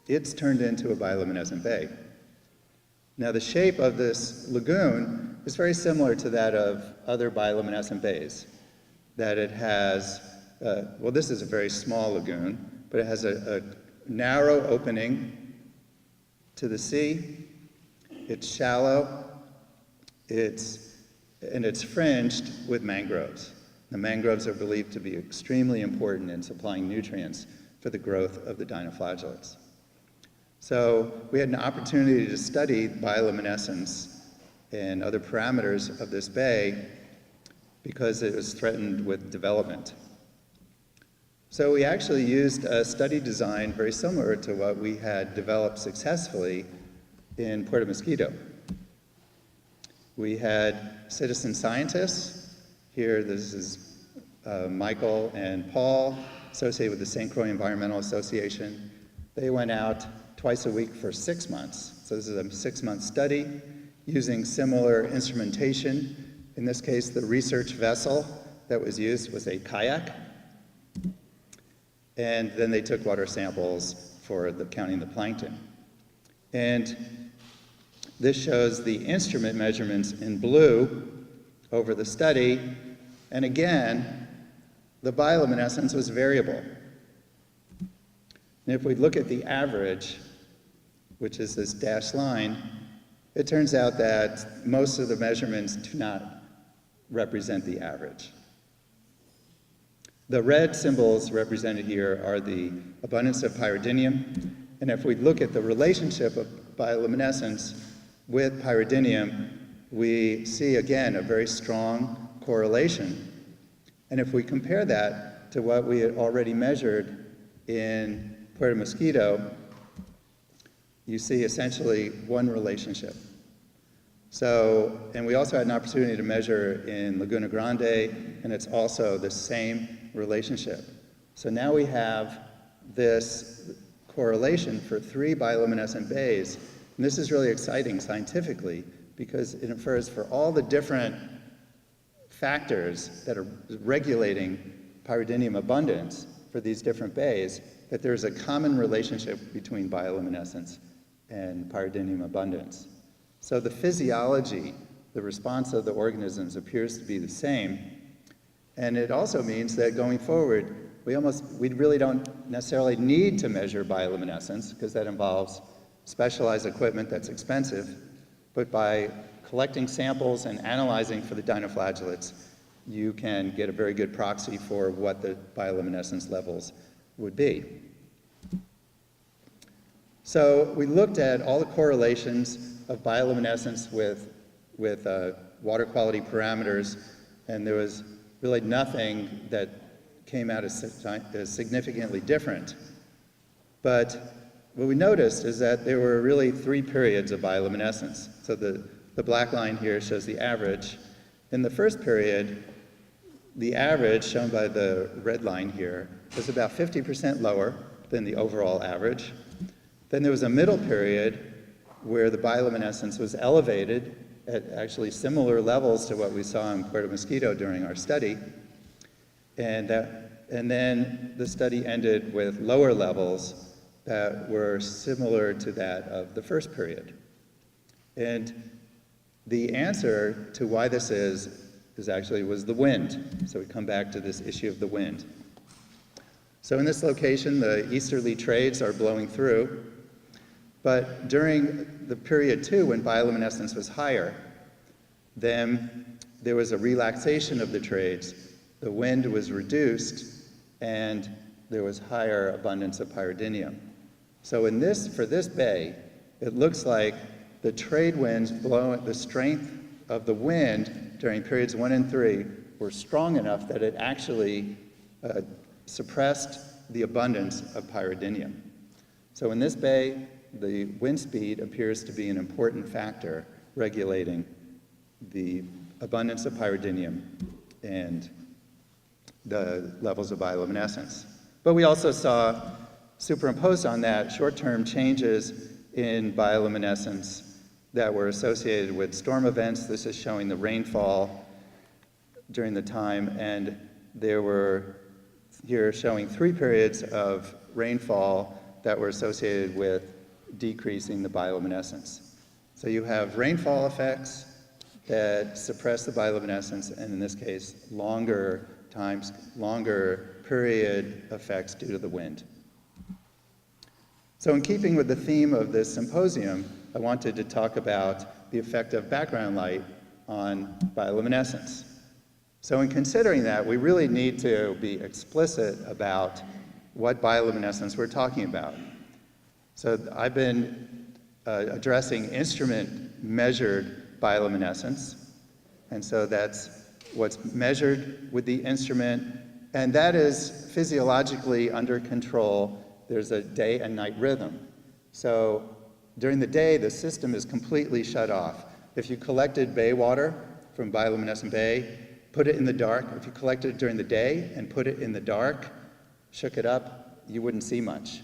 it's turned into a bioluminescent bay. Now, the shape of this lagoon is very similar to that of other bioluminescent bays, that it has, well, this is a very small lagoon, but it has a narrow opening to the sea. It's shallow, and it's fringed with mangroves. The mangroves are believed to be extremely important in supplying nutrients for the growth of the dinoflagellates. So we had an opportunity to study bioluminescence and other parameters of this bay because it was threatened with development. So we actually used a study design very similar to what we had developed successfully in Puerto Mosquito. We had citizen scientists. Here, this is Michael and Paul, associated with the St. Croix Environmental Association. They went out twice a week for 6 months. So this is a 6-month study using similar instrumentation. In this case, the research vessel that was used was a kayak. And then they took water samples for counting the plankton. And this shows the instrument measurements in blue over the study. And again, the bioluminescence was variable. And if we look at the average, which is this dashed line, it turns out that most of the measurements do not represent the average. The red symbols represented here are the abundance of pyridinium. And if we look at the relationship of bioluminescence with pyridinium, we see again a very strong correlation. And if we compare that to what we had already measured in Puerto Mosquito, you see essentially one relationship. So, and we also had an opportunity to measure in Laguna Grande, and it's also the same relationship. So now we have this correlation for 3 bioluminescent bays, and this is really exciting scientifically because it infers for all the different factors that are regulating pyridinium abundance for these different bays, that there's a common relationship between bioluminescence and pyridinium abundance. So the physiology, the response of the organisms appears to be the same. And it also means that going forward, we really don't necessarily need to measure bioluminescence because that involves specialized equipment that's expensive. But by collecting samples and analyzing for the dinoflagellates, you can get a very good proxy for what the bioluminescence levels would be. So we looked at all the correlations of bioluminescence with water quality parameters, and there was really nothing that came out as significantly different. But what we noticed is that there were really 3 periods of bioluminescence. So the black line here shows the average. In the first period, the average, shown by the red line here, was about 50% lower than the overall average. Then there was a middle period where the bioluminescence was elevated at actually similar levels to what we saw in Puerto Mosquito during our study. And then the study ended with lower levels that were similar to that of the first period. And the answer to why this was the wind. So we come back to this issue of the wind. So in this location, the easterly trades are blowing through. But during the period 2, when bioluminescence was higher, then there was a relaxation of the trades. The wind was reduced, and there was higher abundance of pyridinium. So for this bay, it looks like the trade winds the strength of the wind during periods 1 and 3 were strong enough that it actually suppressed the abundance of pyridinium. So in this bay, the wind speed appears to be an important factor regulating the abundance of pyridinium and the levels of bioluminescence. But we also saw superimposed on that short-term changes in bioluminescence that were associated with storm events. This is showing the rainfall during the time, and there were here showing 3 periods of rainfall that were associated with decreasing the bioluminescence. So you have rainfall effects that suppress the bioluminescence, and in this case, longer period effects due to the wind. So in keeping with the theme of this symposium, I wanted to talk about the effect of background light on bioluminescence. So in considering that, we really need to be explicit about what bioluminescence we're talking about. So I've been addressing instrument-measured bioluminescence, and so that's what's measured with the instrument, and that is physiologically under control. There's a day and night rhythm. So during the day, the system is completely shut off. If you collected bay water from bioluminescent bay, put it in the dark. If you collected it during the day and put it in the dark, shook it up, you wouldn't see much.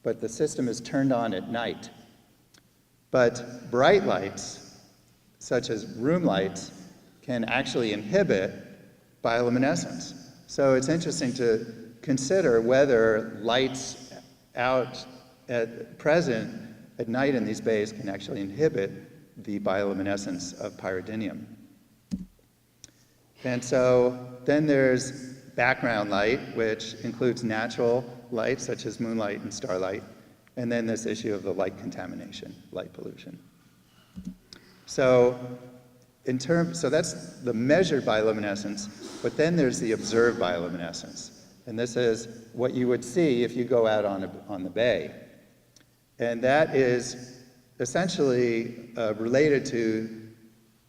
But the system is turned on at night. But bright lights, such as room lights, can actually inhibit bioluminescence. So it's interesting to consider whether lights out present at night in these bays can actually inhibit the bioluminescence of pyridinium. And so then there's background light, which includes natural light, such as moonlight and starlight, and then this issue of the light contamination, light pollution. So that's the measured bioluminescence, but then there's the observed bioluminescence. And this is what you would see if you go out on the bay. And that is essentially related to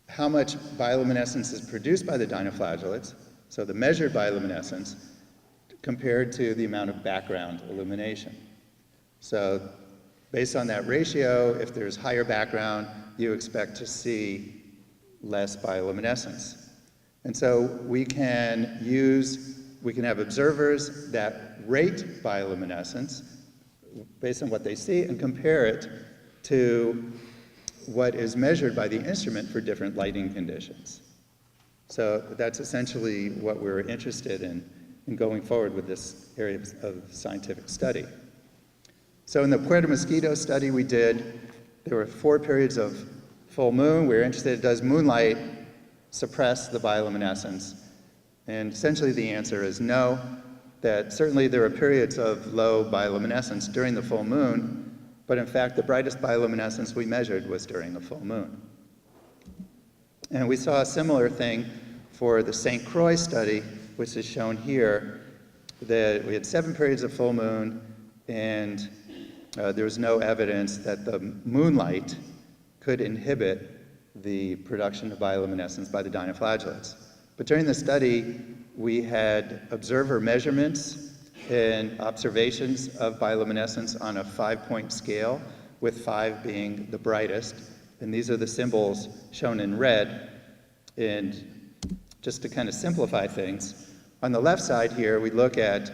how much bioluminescence is produced by the dinoflagellates, so the measured bioluminescence, compared to the amount of background illumination. So based on that ratio, if there's higher background, you expect to see less bioluminescence. And so we can have observers that rate bioluminescence based on what they see and compare it to what is measured by the instrument for different lighting conditions. So that's essentially what we're interested in going forward with this area of scientific study. So in the Puerto Mosquito study we did, there were 4 periods of full moon. We were interested, does moonlight suppress the bioluminescence? And essentially the answer is no, that certainly there are periods of low bioluminescence during the full moon, but in fact the brightest bioluminescence we measured was during the full moon. And we saw a similar thing for the St. Croix study, which is shown here, that we had 7 periods of full moon, and there was no evidence that the moonlight could inhibit the production of bioluminescence by the dinoflagellates. But during the study, we had observer measurements and observations of bioluminescence on a 5-point scale, with 5 being the brightest. And these are the symbols shown in red. And just to kind of simplify things, on the left side here, we look at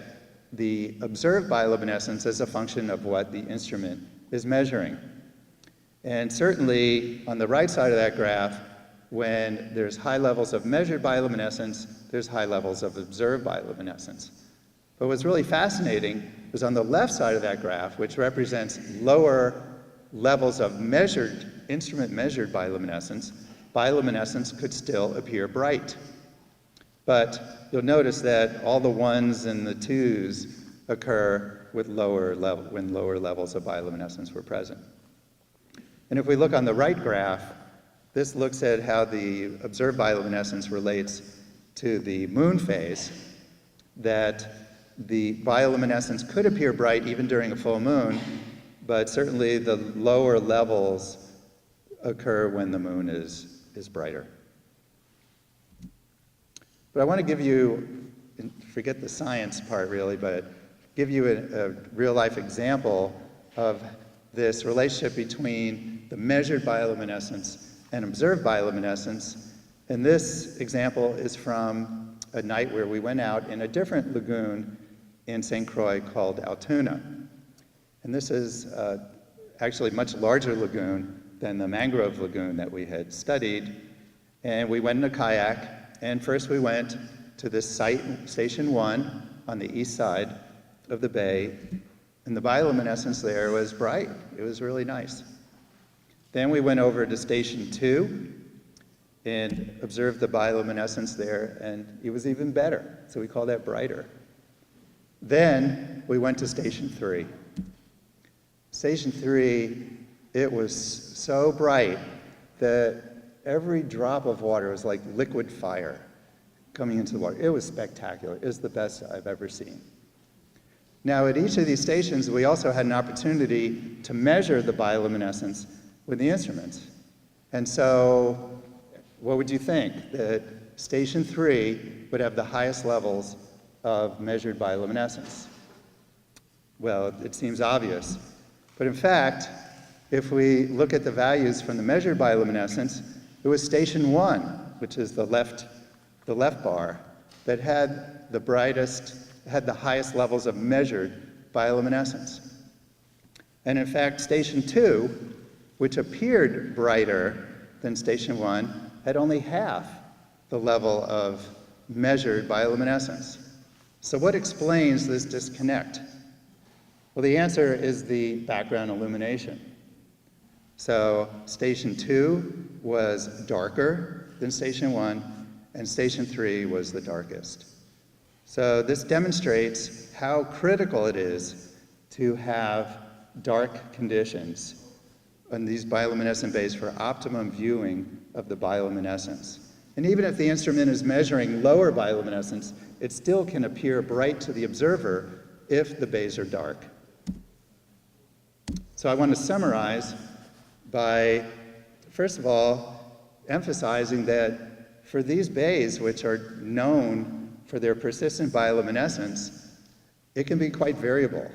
the observed bioluminescence as a function of what the instrument is measuring. And certainly, on the right side of that graph, when there's high levels of measured bioluminescence, there's high levels of observed bioluminescence. But what's really fascinating is on the left side of that graph, which represents lower levels of instrument-measured bioluminescence, bioluminescence could still appear bright. But you'll notice that all the 1s and the 2s occur with when lower levels of bioluminescence were present. And if we look on the right graph, this looks at how the observed bioluminescence relates to the moon phase, that the bioluminescence could appear bright even during a full moon, but certainly the lower levels occur when the moon is brighter. But I want to give you, forget the science part really, but give you a real-life example of this relationship between the measured bioluminescence and observe bioluminescence. And this example is from a night where we went out in a different lagoon in St. Croix called Altoona. And this is actually a much larger lagoon than the mangrove lagoon that we had studied. And we went in a kayak, and first we went to this site, Station 1, on the east side of the bay, and the bioluminescence there was bright. It was really nice. Then we went over to Station 2 and observed the bioluminescence there, and it was even better, so we call that brighter. Then we went to Station 3. Station 3, it was so bright that every drop of water was like liquid fire coming into the water. It was spectacular. It was the best I've ever seen. Now, at each of these stations, we also had an opportunity to measure the bioluminescence with the instruments. And so, what would you think? That Station 3 would have the highest levels of measured bioluminescence? Well, it seems obvious. But in fact, if we look at the values from the measured bioluminescence, it was Station 1, which is the left bar, that had the brightest, had the highest levels of measured bioluminescence. And in fact, Station 2, which appeared brighter than Station 1, had only half the level of measured bioluminescence. So what explains this disconnect? Well, the answer is the background illumination. So Station 2 was darker than Station 1, and Station 3 was the darkest. So this demonstrates how critical it is to have dark conditions on these bioluminescent bays for optimum viewing of the bioluminescence. And even if the instrument is measuring lower bioluminescence, it still can appear bright to the observer if the bays are dark. So I want to summarize by, first of all, emphasizing that for these bays, which are known for their persistent bioluminescence, it can be quite variable.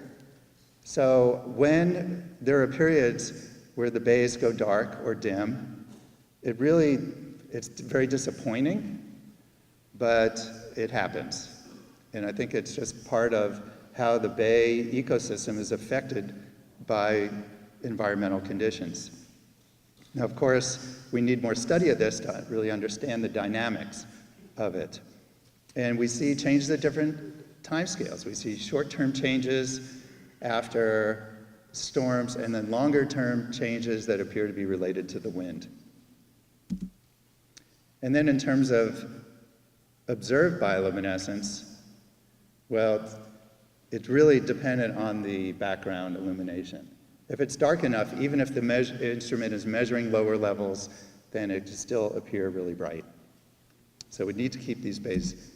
So when there are periods where the bays go dark or dim, it's very disappointing, but it happens. And I think it's just part of how the bay ecosystem is affected by environmental conditions. Now, of course, we need more study of this to really understand the dynamics of it. And we see changes at different timescales. We see short-term changes after storms, and then longer-term changes that appear to be related to the wind. And then in terms of observed bioluminescence, well, it's really dependent on the background illumination. If it's dark enough, even if the instrument is measuring lower levels, then it can still appear really bright. So we need to keep these bays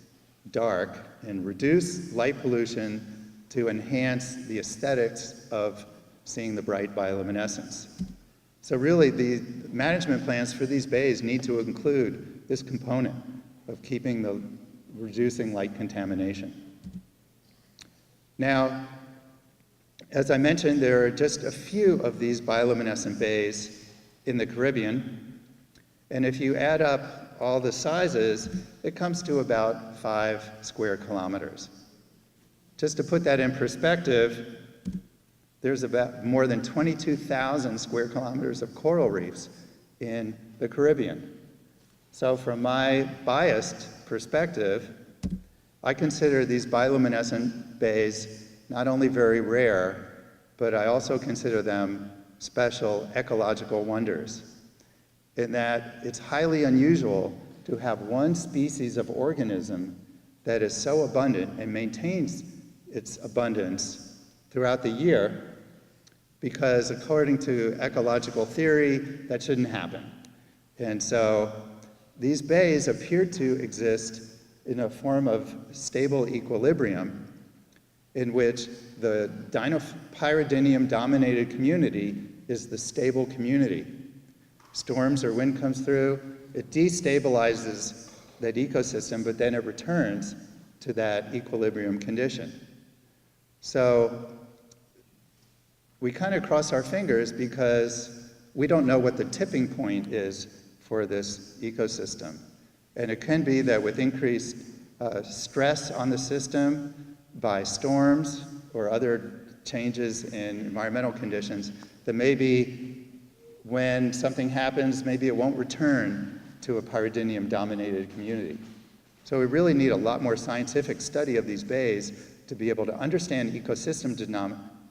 dark and reduce light pollution to enhance the aesthetics of seeing the bright bioluminescence. So really, the management plans for these bays need to include this component of reducing light contamination. Now, as I mentioned, there are just a few of these bioluminescent bays in the Caribbean, and if you add up all the sizes, it comes to about 5 square kilometers. Just to put that in perspective, there's about more than 22,000 square kilometers of coral reefs in the Caribbean. So from my biased perspective, I consider these bioluminescent bays not only very rare, but I also consider them special ecological wonders, in that it's highly unusual to have one species of organism that is so abundant and maintains its abundance throughout the year, because according to ecological theory, that shouldn't happen. And so these bays appear to exist in a form of stable equilibrium in which the Dinopyridinium-dominated community is the stable community. Storms or wind comes through, it destabilizes that ecosystem, but then it returns to that equilibrium condition. So we kind of cross our fingers because we don't know what the tipping point is for this ecosystem. And it can be that with increased stress on the system by storms or other changes in environmental conditions, that maybe when something happens, maybe it won't return to a pyridinium-dominated community. So we really need a lot more scientific study of these bays to be able to understand ecosystem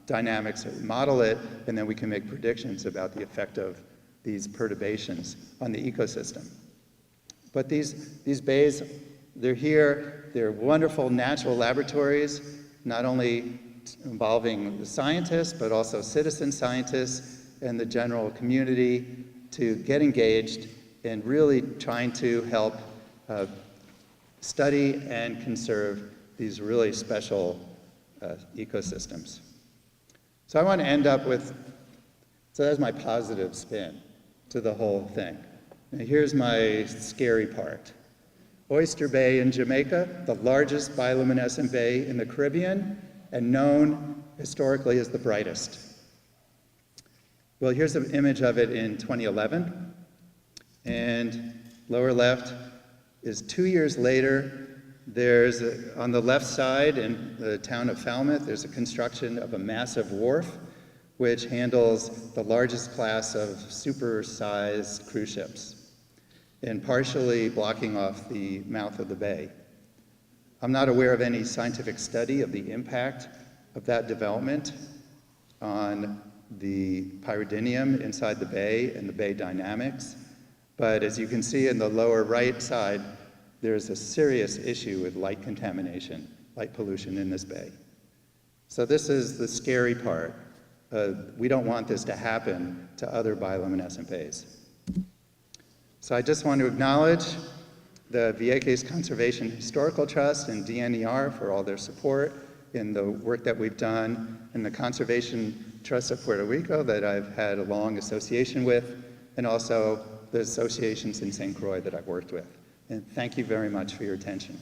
dynamics, model it, and then we can make predictions about the effect of these perturbations on the ecosystem. But these bays, they're here, they're wonderful natural laboratories, not only involving the scientists, but also citizen scientists and the general community to get engaged in really trying to help study and conserve these really special ecosystems. So I want to end up with, so that's my positive spin to the whole thing. Now here's my scary part. Oyster Bay in Jamaica, the largest bioluminescent bay in the Caribbean, and known historically as the brightest. Well, here's an image of it in 2011, and lower left is 2 years later. There's, on the left side in the town of Falmouth, there's a construction of a massive wharf which handles the largest class of super-sized cruise ships and partially blocking off the mouth of the bay. I'm not aware of any scientific study of the impact of that development on the pyridinium inside the bay and the bay dynamics, but as you can see in the lower right side, there's a serious issue with light contamination, light pollution in this bay. So this is the scary part. We don't want this to happen to other bioluminescent bays. So I just want to acknowledge the Vieques Conservation Historical Trust and DNER for all their support in the work that we've done, and the Conservation Trust of Puerto Rico that I've had a long association with, and also the associations in St. Croix that I've worked with. And thank you very much for your attention.